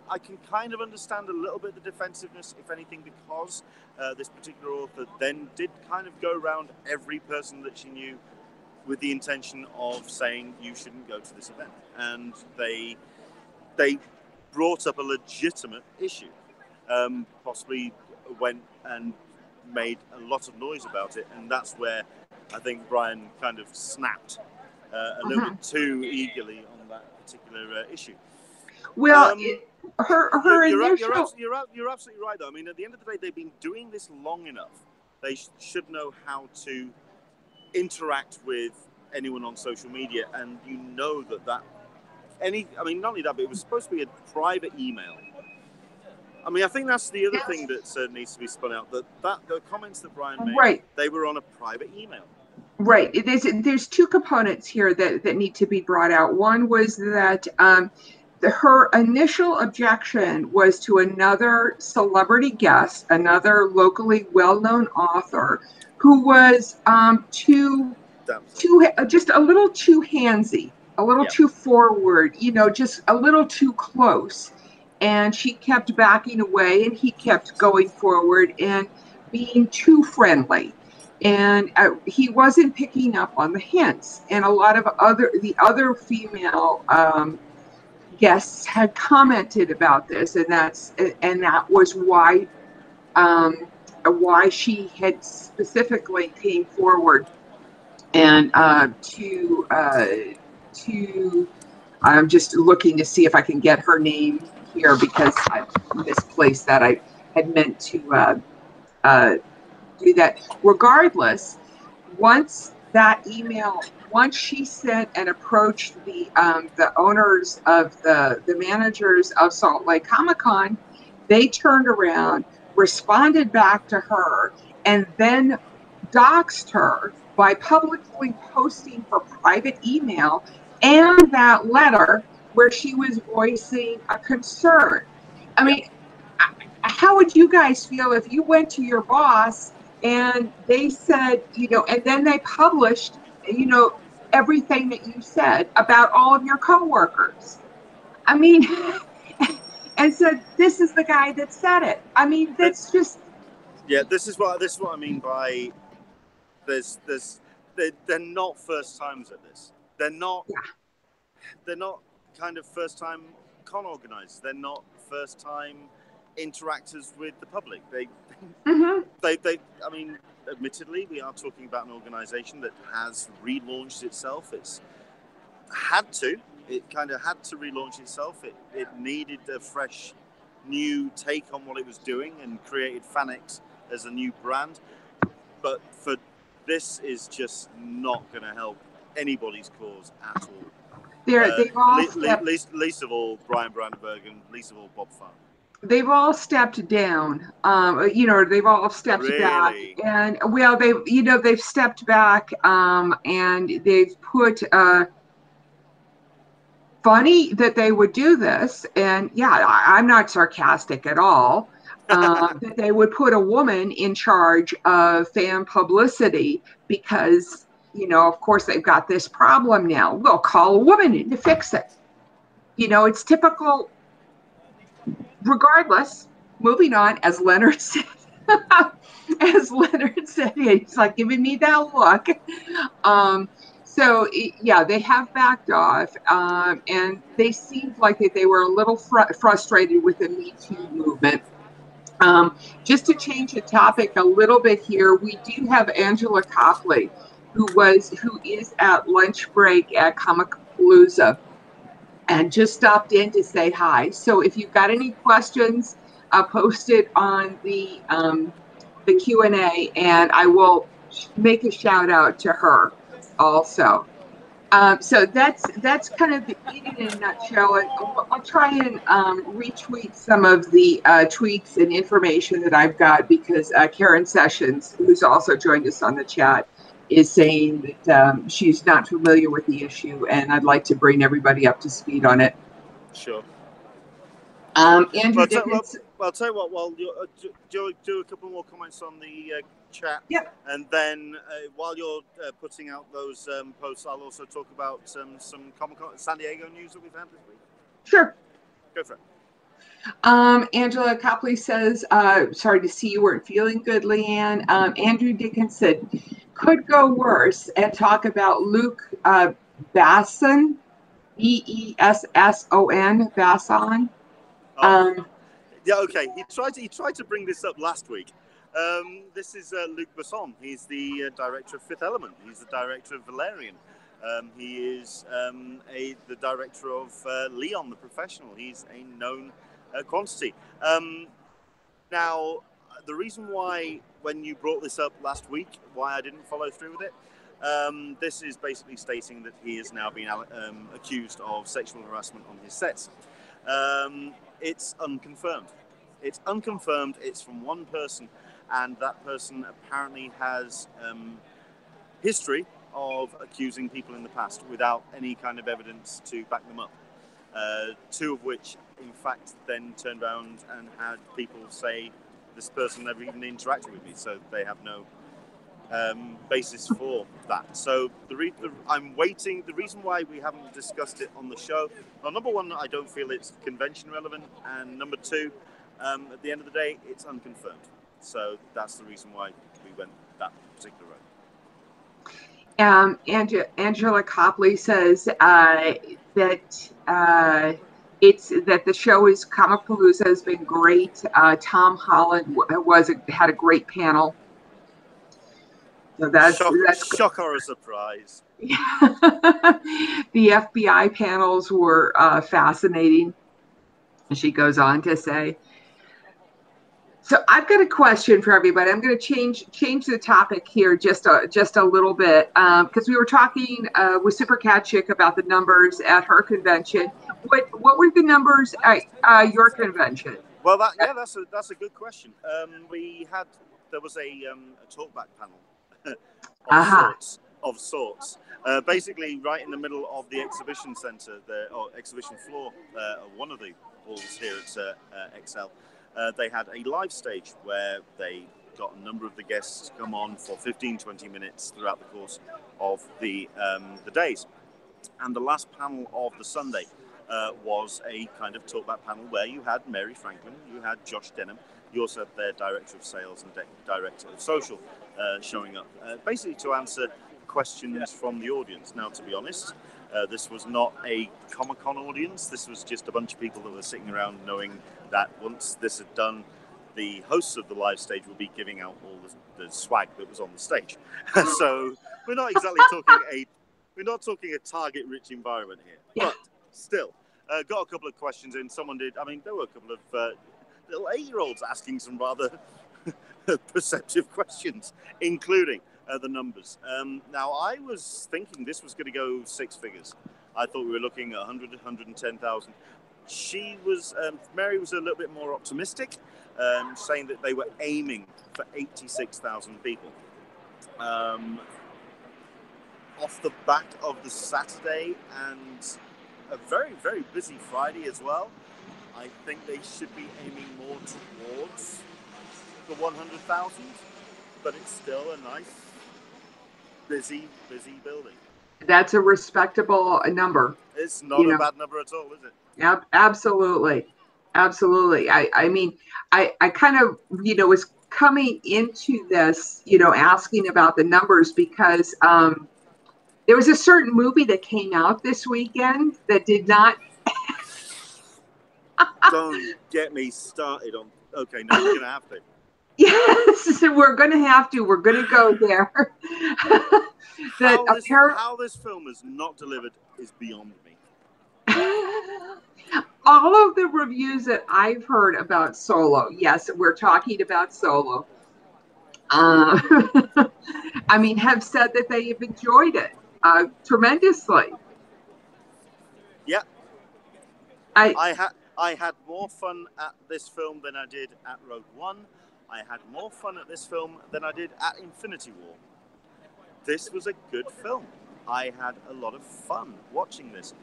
Speaker 2: I can kind of understand a little bit the defensiveness, if anything, because this particular author then did kind of go around every person that she knew with the intention of saying you shouldn't go to this event. And they brought up a legitimate issue, possibly went and made a lot of noise about it, and that's where I think Brian kind of snapped a little bit too eagerly on that particular issue.
Speaker 1: Well,
Speaker 2: you're absolutely right, though. At the end of the day, they've been doing this long enough. They should know how to interact with anyone on social media, and you know that not only that, but it was supposed to be a private email. I think that's the other thing that needs to be spun out, that the comments that Brian made, they were on a private email.
Speaker 1: Right. There's 2 components here that need to be brought out. One was that her initial objection was to another celebrity guest, another locally well-known author, who was just a little too handsy, a little too forward, just a little too close. And she kept backing away, and he kept going forward and being too friendly. And he wasn't picking up on the hints. And a lot of the other female guests had commented about this, and that was why she had specifically came forward and to I'm just looking to see if I can get her name here, because I misplaced that. I had meant to do that. Regardless, once she sent and approached the owners of the managers of Salt Lake Comic Con, they turned around, responded back to her, and then doxed her by publicly posting her private email and that letter where she was voicing a concern. How would you guys feel if you went to your boss and they said, and then they published, everything that you said about all of your coworkers? and said, "This is the guy that said it." I mean, that's just.
Speaker 2: Yeah, this is what I mean by they're not first timers at this. They're not.
Speaker 1: Yeah.
Speaker 2: They're not kind of first time con organizers. They're not first time interactors with the public. They. I mean, admittedly, we are talking about an organization that has relaunched itself. It's had to. It kind of had to relaunch itself. It needed a fresh, new take on what it was doing and created Fanex as a new brand. But for this is just not going to help anybody's cause at all.
Speaker 1: They've all
Speaker 2: least of all Brian Brandenburg and least of all Bob Farr.
Speaker 1: They've all stepped down. They've all stepped back, and they've stepped back, and they've put. Funny that they would do this, and yeah, I'm not sarcastic at all. That they would put a woman in charge of fan publicity because, of course, they've got this problem now. We'll call a woman in to fix it. It's typical. Regardless, moving on, as Leonard said, he's like giving me that look. So they have backed off, and they seemed like they were a little frustrated with the Me Too movement. Just to change the topic a little bit here, we do have Angela Copley, who is at lunch break at Comic-Palooza, and just stopped in to say hi. So if you've got any questions, post it on the Q&A, and I will make a shout out to her also. So that's kind of it in a nutshell. And I'll try and retweet some of the tweets and information that I've got, because Karen Sessions, who's also joined us on the chat, is saying that she's not familiar with the issue, and I'd like to bring everybody up to speed on it.
Speaker 2: Sure.
Speaker 1: Andrew
Speaker 2: I'll tell you what, while you do a couple more comments on the chat,
Speaker 1: yep.
Speaker 2: And then while you're putting out those posts, I'll also talk about some Comic-Con San Diego news that we've had this week.
Speaker 1: Sure.
Speaker 2: Go for it.
Speaker 1: Angela Copley says, sorry to see you weren't feeling good, Leanne. Andrew Dickinson could go worse, and talk about Luke Besson, Besson, Besson.
Speaker 2: Yeah, okay. He tried to bring this up last week. This is Luc Besson. He's the director of Fifth Element. He's the director of Valerian. He is the director of Leon the Professional. He's a known quantity. Now, the reason why, when you brought this up last week, why I didn't follow through with it, this is basically stating that he has now been accused of sexual harassment on his sets. It's unconfirmed. It's unconfirmed. It's from one person, and that person apparently has history of accusing people in the past without any kind of evidence to back them up. Two of which, in fact, then turned around and had people say this person never even interacted with me, so they have no basis for that. So I'm waiting. The reason why we haven't discussed it on the show, well, number one, I don't feel it's convention relevant, and number two, at the end of the day, it's unconfirmed. So that's the reason why we went that particular road.
Speaker 1: Angela Copley says that it's that the show is Comic-Palooza has been great. Tom Holland had a great panel. So that's
Speaker 2: shock or a surprise.
Speaker 1: The FBI panels were fascinating. She goes on to say. So I've got a question for everybody. I'm going to change the topic here just a little bit, because we were talking with Super Cat Chick about the numbers at her convention. What were the numbers at your convention?
Speaker 2: Well, that's a good question. There was a talkback panel of sorts. Basically, right in the middle of the exhibition center, or exhibition floor, one of the halls here at XL. They had a live stage where they got a number of the guests to come on for 15-20 minutes throughout the course of the days. And the last panel of the Sunday was a kind of talkback panel where you had Mary Franklin, you had Josh Denham, you also had their director of sales and director of social showing up, basically to answer questions from the audience. Now, to be honest, this was not a Comic-Con audience. This was just a bunch of people that were sitting around knowing that once this had done, the hosts of the live stage will be giving out all the swag that was on the stage. So we're not exactly talking a target-rich environment here, but still, got a couple of questions in. Someone did. I mean, there were a couple of little 8-year-olds asking some rather perceptive questions, including the numbers. Now, I was thinking this was going to go 6 figures. I thought we were looking at 100, 110,000. Mary was a little bit more optimistic, saying that they were aiming for 86,000 people. Off the back of the Saturday and a very, very busy Friday as well, I think they should be aiming more towards the 100,000, but it's still a nice, busy building.
Speaker 1: That's a respectable number.
Speaker 2: It's not a bad number at all, is it?
Speaker 1: Yep, absolutely. Absolutely. I mean, I kind of, was coming into this, asking about the numbers because there was a certain movie that came out this weekend that did not.
Speaker 2: Don't get me started on. Okay, no, you're going to have to.
Speaker 1: Yes, we're going to have to. We're going to go there.
Speaker 2: How this film is not delivered is beyond me.
Speaker 1: All of the reviews that I've heard about Solo, yes, we're talking about Solo, I mean, have said that they have enjoyed it tremendously.
Speaker 2: Yeah. I had more fun at this film than I did at Rogue One. I had more fun at this film than I did at Infinity War. This was a good film. I had a lot of fun watching this.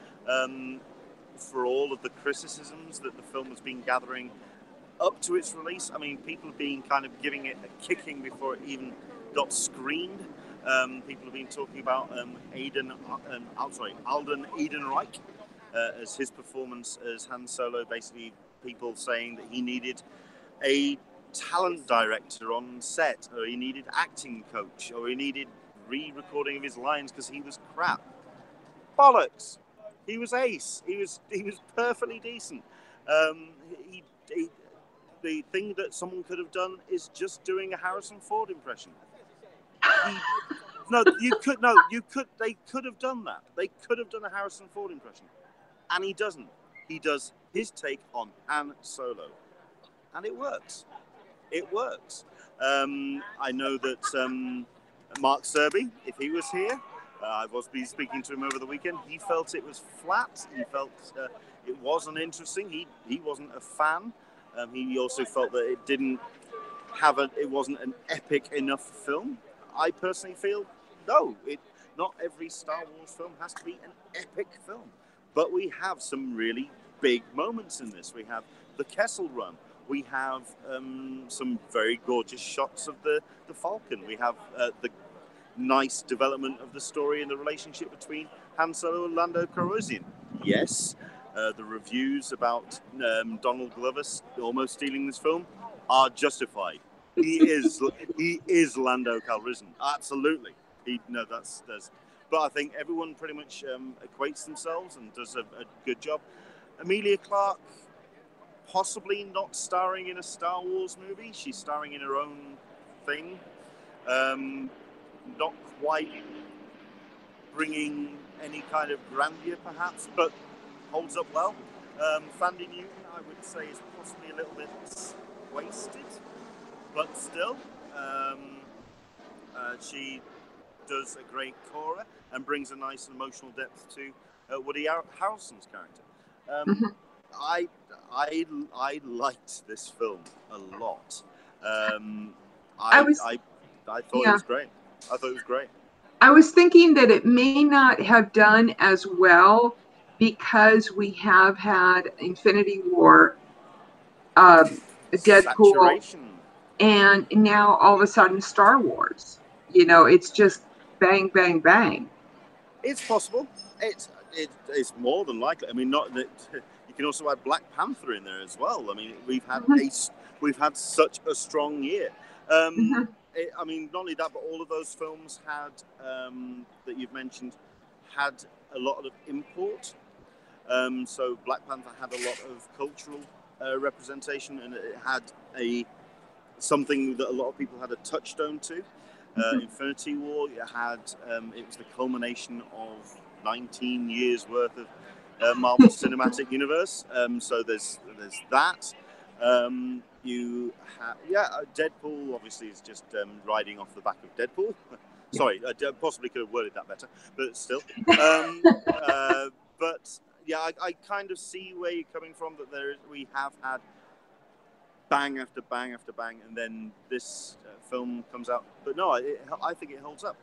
Speaker 2: For all of the criticisms that the film has been gathering up to its release, I mean, people have been kind of giving it a kicking before it even got screened. People have been talking about Alden Ehrenreich as his performance as Han Solo. Basically, people saying that he needed a talent director on set, or he needed acting coach, or he needed re-recording of his lines because he was crap. Bollocks! He was ace. He was perfectly decent. The thing that someone could have done is just doing a Harrison Ford impression. They could have done that. They could have done a Harrison Ford impression. And he doesn't. He does his take on Han Solo. And it works. It works. I know that Mark Serby, if he was here, I was speaking to him over the weekend, he felt it was flat. He felt it wasn't interesting. He wasn't a fan. He also felt that it wasn't an epic enough film. I personally feel, no, not every Star Wars film has to be an epic film. But we have some really big moments in this. We have the Kessel Run. We have some very gorgeous shots of the Falcon. We have the nice development of the story and the relationship between Han Solo and Lando Calrissian. Yes, the reviews about Donald Glover almost stealing this film are justified. He is Lando Calrissian. Absolutely. But I think everyone pretty much equates themselves and does a good job. Emilia Clarke, possibly not starring in a Star Wars movie. She's starring in her own thing. Not quite bringing any kind of grandeur, perhaps, but holds up well. Fandy Newton, I would say, is possibly a little bit wasted, but still, she does a great Cora and brings a nice emotional depth to Woody Harrelson's character. I liked this film a lot. I thought it was great. I thought it was great.
Speaker 1: I was thinking that it may not have done as well because we have had Infinity War, Deadpool,
Speaker 2: Saturation.
Speaker 1: And now all of a sudden Star Wars. It's just bang, bang, bang.
Speaker 2: It's possible. It's more than likely. I mean, not that you can also add Black Panther in there as well. I mean, we've had such a strong year. I mean, not only that, but all of those films had that you've mentioned had a lot of import. So Black Panther had a lot of cultural representation, and it had something that a lot of people had a touchstone to. Infinity War, it was the culmination of 19 years worth of Marvel Cinematic Universe. So there's that. Deadpool obviously is just riding off the back of Deadpool. Sorry, I possibly could have worded that better, but still. But yeah, I kind of see where you're coming from. That we have had bang after bang after bang, and then this film comes out. But no, I think it holds up.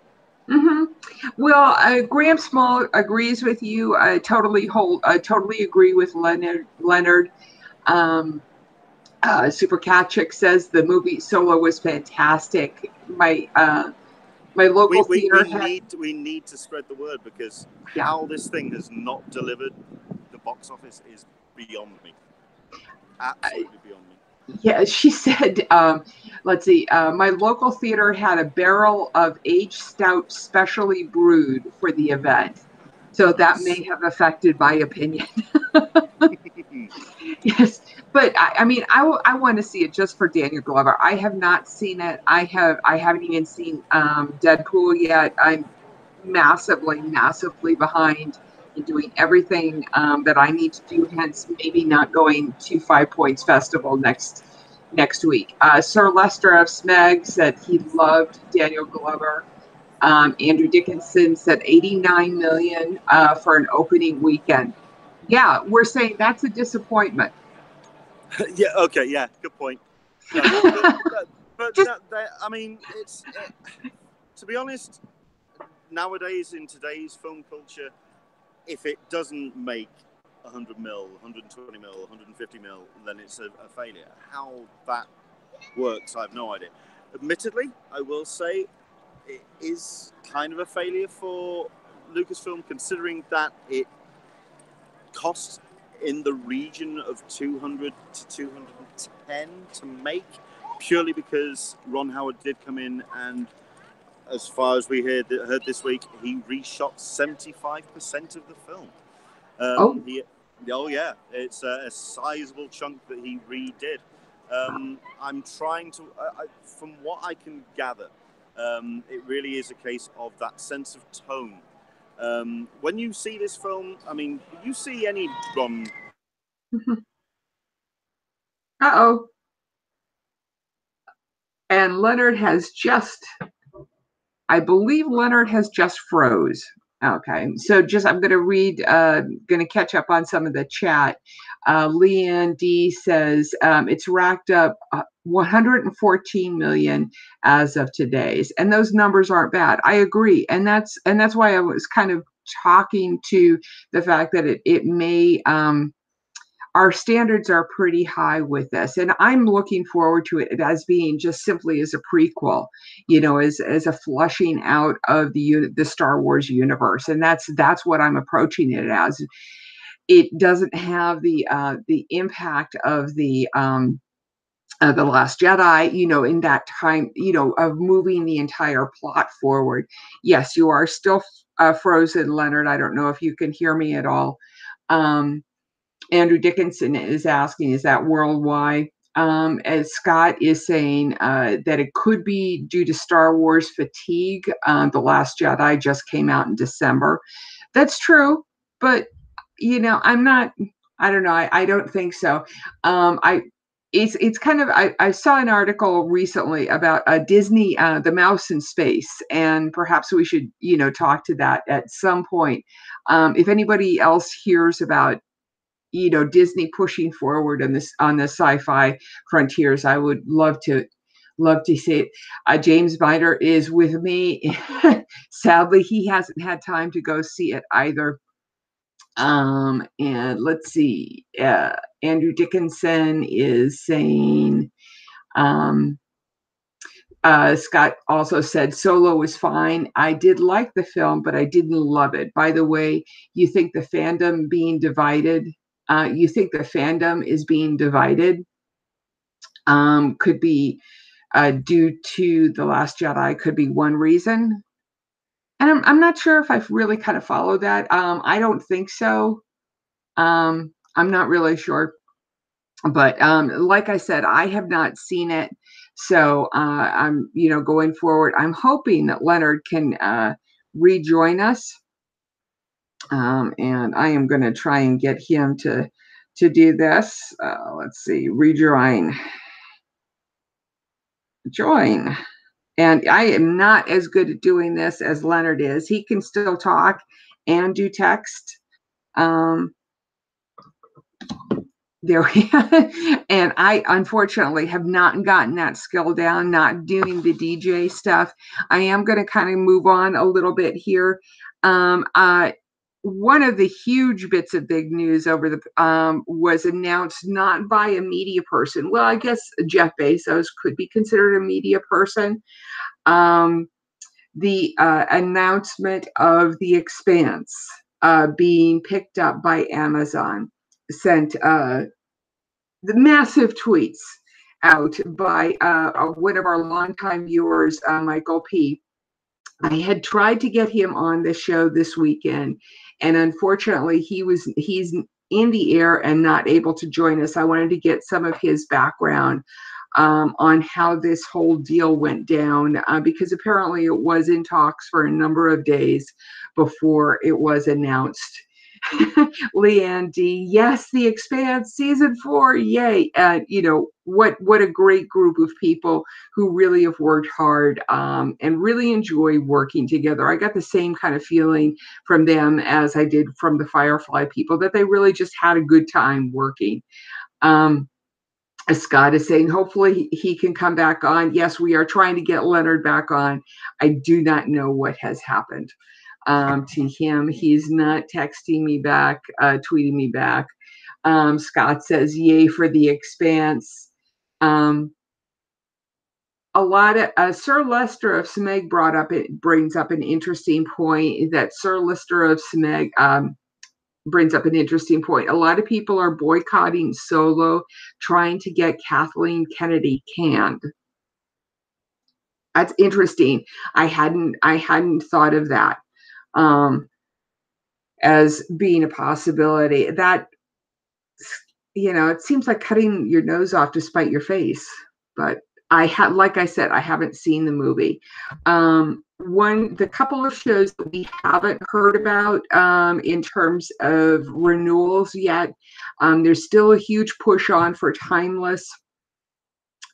Speaker 1: Well, Graham Small agrees with you. I totally agree with Leonard. Super Cat Chick says the movie Solo was fantastic. My local theater
Speaker 2: we need to spread the word, because how this thing has not delivered the box office is beyond me. Absolutely beyond me.
Speaker 1: Yeah, she said, let's see, my local theater had a barrel of aged stout specially brewed for the event. So that may have affected my opinion. Yes, but I mean, I want to see it just for Daniel Glover. I have not seen it. I haven't even seen Deadpool yet. I'm massively behind in doing everything that I need to do. Hence, maybe not going to 5 Points Festival next week. Sir Lester of Smeg said he loved Daniel Glover. Andrew Dickinson said 89 million for an opening weekend. Yeah, we're saying that's a disappointment.
Speaker 2: Yeah. Okay. Yeah. Good point. No, but I mean, to be honest, nowadays in today's film culture, if it doesn't make 100 mil, 120 mil, 150 mil, then it's a failure. How that works, I have no idea. Admittedly, I will say it is kind of a failure for Lucasfilm, considering that it costs in the region of 200 to 210 to make, purely because Ron Howard did come in, and as far as we heard this week, he reshot 75% of the film. Yeah, it's a sizable chunk that he redid. I'm trying to, from what I can gather, it really is a case of that sense of tone. When you see this film, I mean, you see any Ron?
Speaker 1: And Leonard has I believe Leonard has just froze. Okay, so I'm going to catch up on some of the chat. Leanne D says it's racked up 114 million as of today's, and those numbers aren't bad. I agree, and that's why I was kind of talking to the fact that it may. Our standards are pretty high with this, and I'm looking forward to it as being just simply as a prequel, as a flushing out of the Star Wars universe, and that's what I'm approaching it as. It doesn't have the impact of the Last Jedi, in that time, of moving the entire plot forward. Yes, you are still frozen, Leonard. I don't know if you can hear me at all. Andrew Dickinson is asking, is that worldwide? As Scott is saying, that it could be due to Star Wars fatigue. The Last Jedi just came out in December. That's true, but I don't know. I don't think so. It's kind of, I saw an article recently about Disney, the mouse in space, and perhaps we should, talk to that at some point. If anybody else hears about Disney pushing forward on the sci-fi frontiers, I would love to see it. James Binder is with me. Sadly, he hasn't had time to go see it either. And let's see. Andrew Dickinson is saying, Scott also said Solo was fine. I did like the film, but I didn't love it. By the way, you think the fandom being divided? You think the fandom is being divided? Could be due to The Last Jedi. Could be one reason. And I'm not sure if I've really kind of followed that. I don't think so. I'm not really sure. But like I said, I have not seen it. So I'm, going forward, I'm hoping that Leonard can rejoin us. And I am going to try and get him to do this. Let's see, rejoin. Join. And I am not as good at doing this as Leonard is. He can still talk and do text. There, and I unfortunately have not gotten that skill down, not doing the DJ stuff. I am going to kind of move on a little bit here. One of the huge bits of big news over the was announced not by a media person. Well, I guess Jeff Bezos could be considered a media person. The announcement of The Expanse being picked up by Amazon sent the massive tweets out by one of our longtime viewers, Michael P. I had tried to get him on the show this weekend, and unfortunately, he's in the air and not able to join us. I wanted to get some of his background on how this whole deal went down, because apparently it was in talks for a number of days before it was announced. Leanne D, yes, The Expanse season 4, yay! What a great group of people who really have worked hard and really enjoy working together. I got the same kind of feeling from them as I did from the Firefly people, that they really just had a good time working. Scott is saying, hopefully he can come back on. Yes, we are trying to get Leonard back on. I do not know what has happened to him. He's not texting me back, tweeting me back. Scott says, yay for The Expanse. A lot of Sir Lester of Smeg brings up an interesting point, that Sir Lester of Smeg brings up an interesting point. A lot of people are boycotting Solo, trying to get Kathleen Kennedy canned. That's interesting. I hadn't thought of that as being a possibility. That, it seems like cutting your nose off to spite your face. But like I said, I haven't seen the movie. The couple of shows that we haven't heard about in terms of renewals yet, there's still a huge push on for Timeless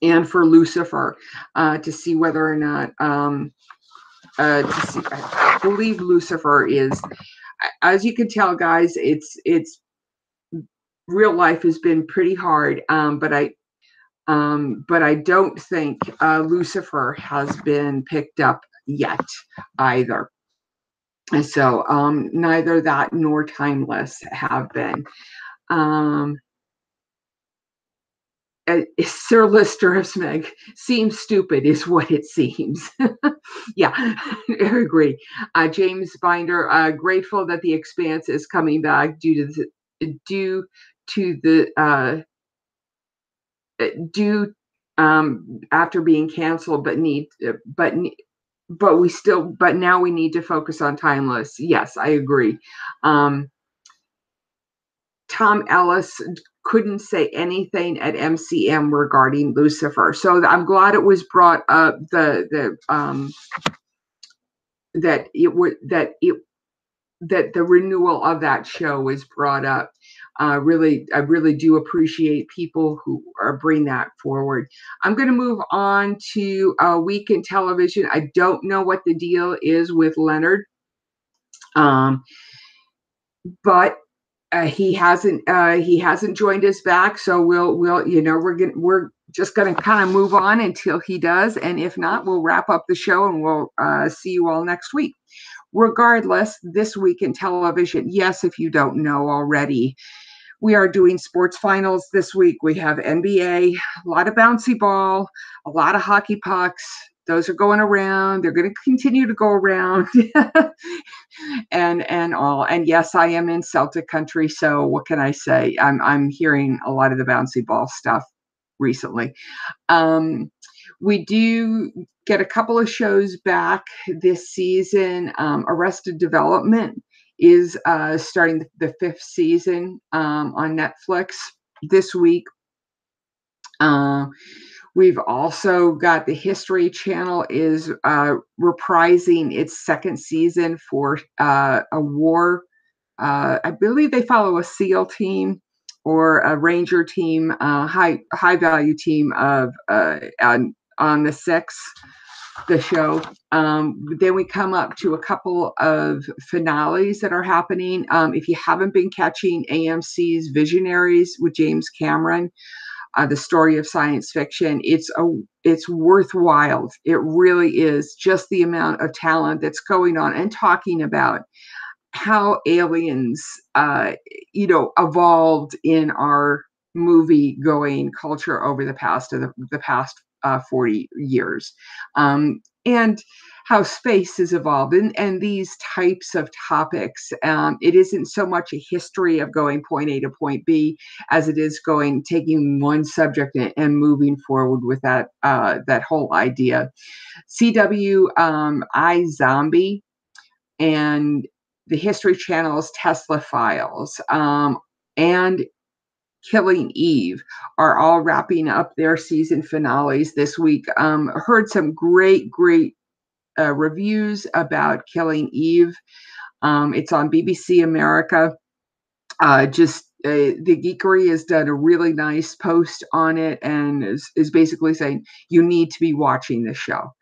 Speaker 1: and for Lucifer to see whether or not I believe Lucifer is, as you can tell, guys, it's real life has been pretty hard, but I don't think Lucifer has been picked up yet either. And so neither that nor Timeless have been. Sir Lister of Smeg seems stupid is what it seems. Yeah, I agree. James Binder, grateful that The Expanse is coming back due after being canceled, but now we need to focus on Timeless. Yes, I agree. Tom Ellis couldn't say anything at MCM regarding Lucifer, so I'm glad it was brought up. That the renewal of that show was brought up. I really do appreciate people who are bringing that forward. I'm going to move on to Week in Television. I don't know what the deal is with Leonard, but he hasn't joined us back. So we're just going to kind of move on until he does, and if not, we'll wrap up the show and we'll see you all next week. Regardless, this week in television, yes, if you don't know already, we are doing sports finals this week. We have NBA, a lot of bouncy ball, a lot of hockey pucks, those are going around. They're going to continue to go around, and all. And yes, I am in Celtic country, so what can I say? I'm hearing a lot of the bouncy ball stuff recently. We do get a couple of shows back this season. Arrested Development is starting the 5th season on Netflix this week. We've also got the History Channel is reprising its 2nd season for a war. I believe they follow a SEAL team or a Ranger team, high value team of on the 6th, the show. Then we come up to a couple of finales that are happening. If you haven't been catching AMC's Visionaries with James Cameron, the story of science fiction, it's worthwhile. It really is, just the amount of talent that's going on and talking about how aliens, evolved in our movie going culture over the past 40 years, and how space has evolved, and these types of topics. It isn't so much a history of going point A to point B as it is taking one subject and moving forward with that whole idea. CW iZombie and the History Channel's Tesla Files and Killing Eve are all wrapping up their season finales this week. Heard some great reviews about Killing Eve. It's on BBC America. The Geekery has done a really nice post on it and is basically saying you need to be watching this show.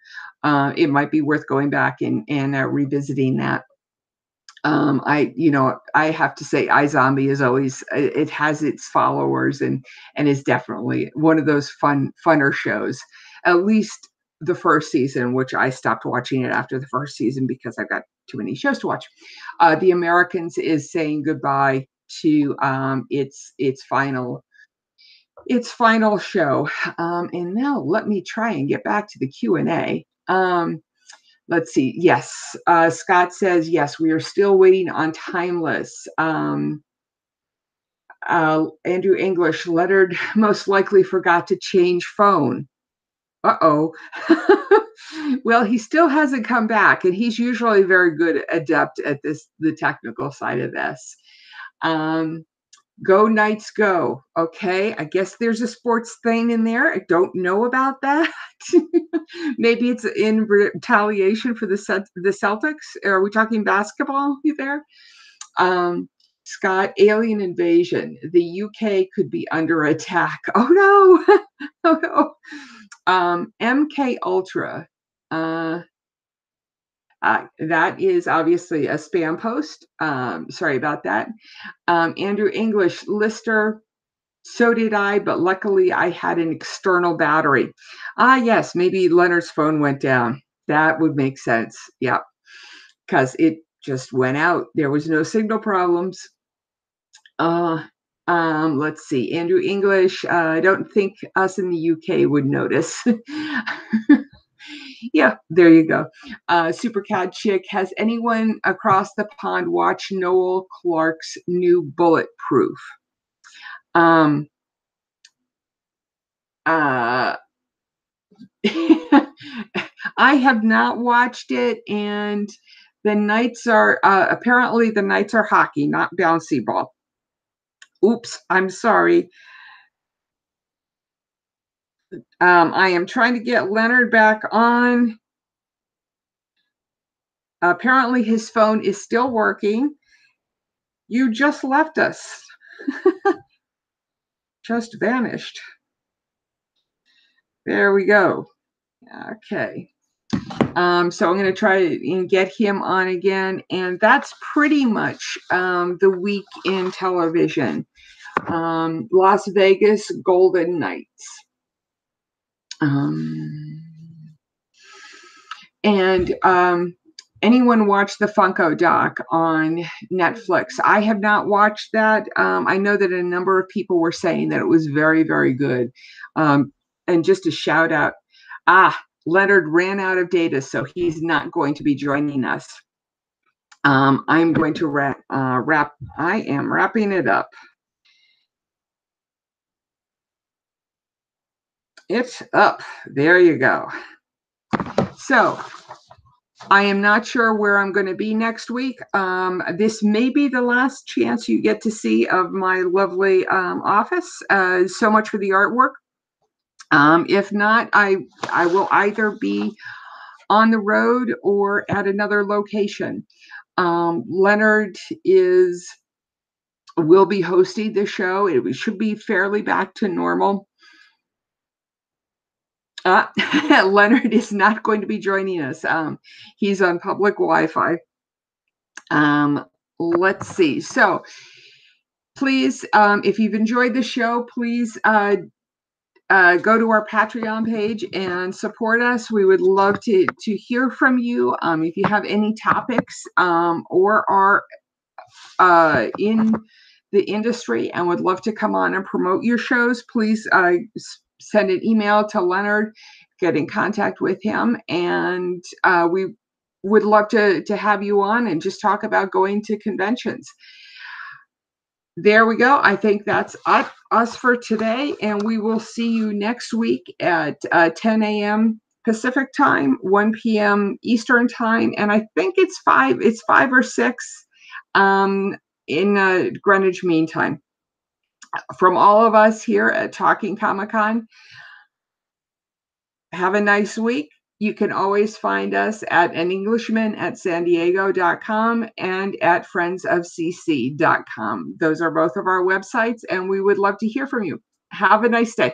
Speaker 1: It might be worth going back and revisiting that. I have to say iZombie is always, it has its followers and is definitely one of those funner shows. At least the first season, which I stopped watching it after the first season because I've got too many shows to watch. The Americans is saying goodbye to its final show. And now let me try and get back to the Q&A. Let's see. Yes. Scott says, yes, we are still waiting on Timeless. Andrew English, Leonard most likely forgot to change phone. Uh-oh. Well, he still hasn't come back, and he's usually very good, adept at the technical side of this. Go Knights Go. Okay, I guess there's a sports thing in there. I don't know about that. Maybe it's in retaliation for the Celtics. Are we talking basketball there? Scott, alien invasion. The UK could be under attack. Oh no. Oh no. MK Ultra. That is obviously a spam post. Sorry about that. Andrew English, Lister. So did I, but luckily I had an external battery. Yes, maybe Leonard's phone went down. That would make sense. Yeah, because it just went out. There was no signal problems. Let's see. Andrew English, I don't think us in the UK would notice. Yeah, there you go. Supercat Chick, has anyone across the pond watched Noel Clarke's new Bulletproof? I have not watched it, and the Knights are apparently the Knights are hockey, not bouncy ball. Oops, I'm sorry. I am trying to get Leonard back on. Apparently his phone is still working. You just left us. Just vanished. There we go. Okay. So I'm going to try and get him on again. And that's pretty much the week in television. Las Vegas Golden Knights. Anyone watch the Funko doc on Netflix? I have not watched that. I know that a number of people were saying that it was very, very good. And just a shout out. Leonard ran out of data, so he's not going to be joining us. I'm going to I am wrapping it up. It's up. There you go. So I am not sure where I'm going to be next week. This may be the last chance you get to see of my lovely office. So much for the artwork. If not, I will either be on the road or at another location. Leonard will be hosting the show. It should be fairly back to normal. Leonard is not going to be joining us. He's on public Wi-Fi. Let's see. So please, if you've enjoyed the show, please go to our Patreon page and support us. We would love to hear from you. If you have any topics or are in the industry and would love to come on and promote your shows, please send an email to Leonard, get in contact with him, and we would love to have you on and just talk about going to conventions. There we go. I think that's us for today, and we will see you next week at 10 a.m. Pacific time, 1 p.m. Eastern time, and I think it's 5 or 6 in Greenwich Mean Time. From all of us here at Talkin Comic-Con, have a nice week. You can always find us at an Englishman at sandiego.com and at friendsofcc.com. Those are both of our websites, and we would love to hear from you. Have a nice day.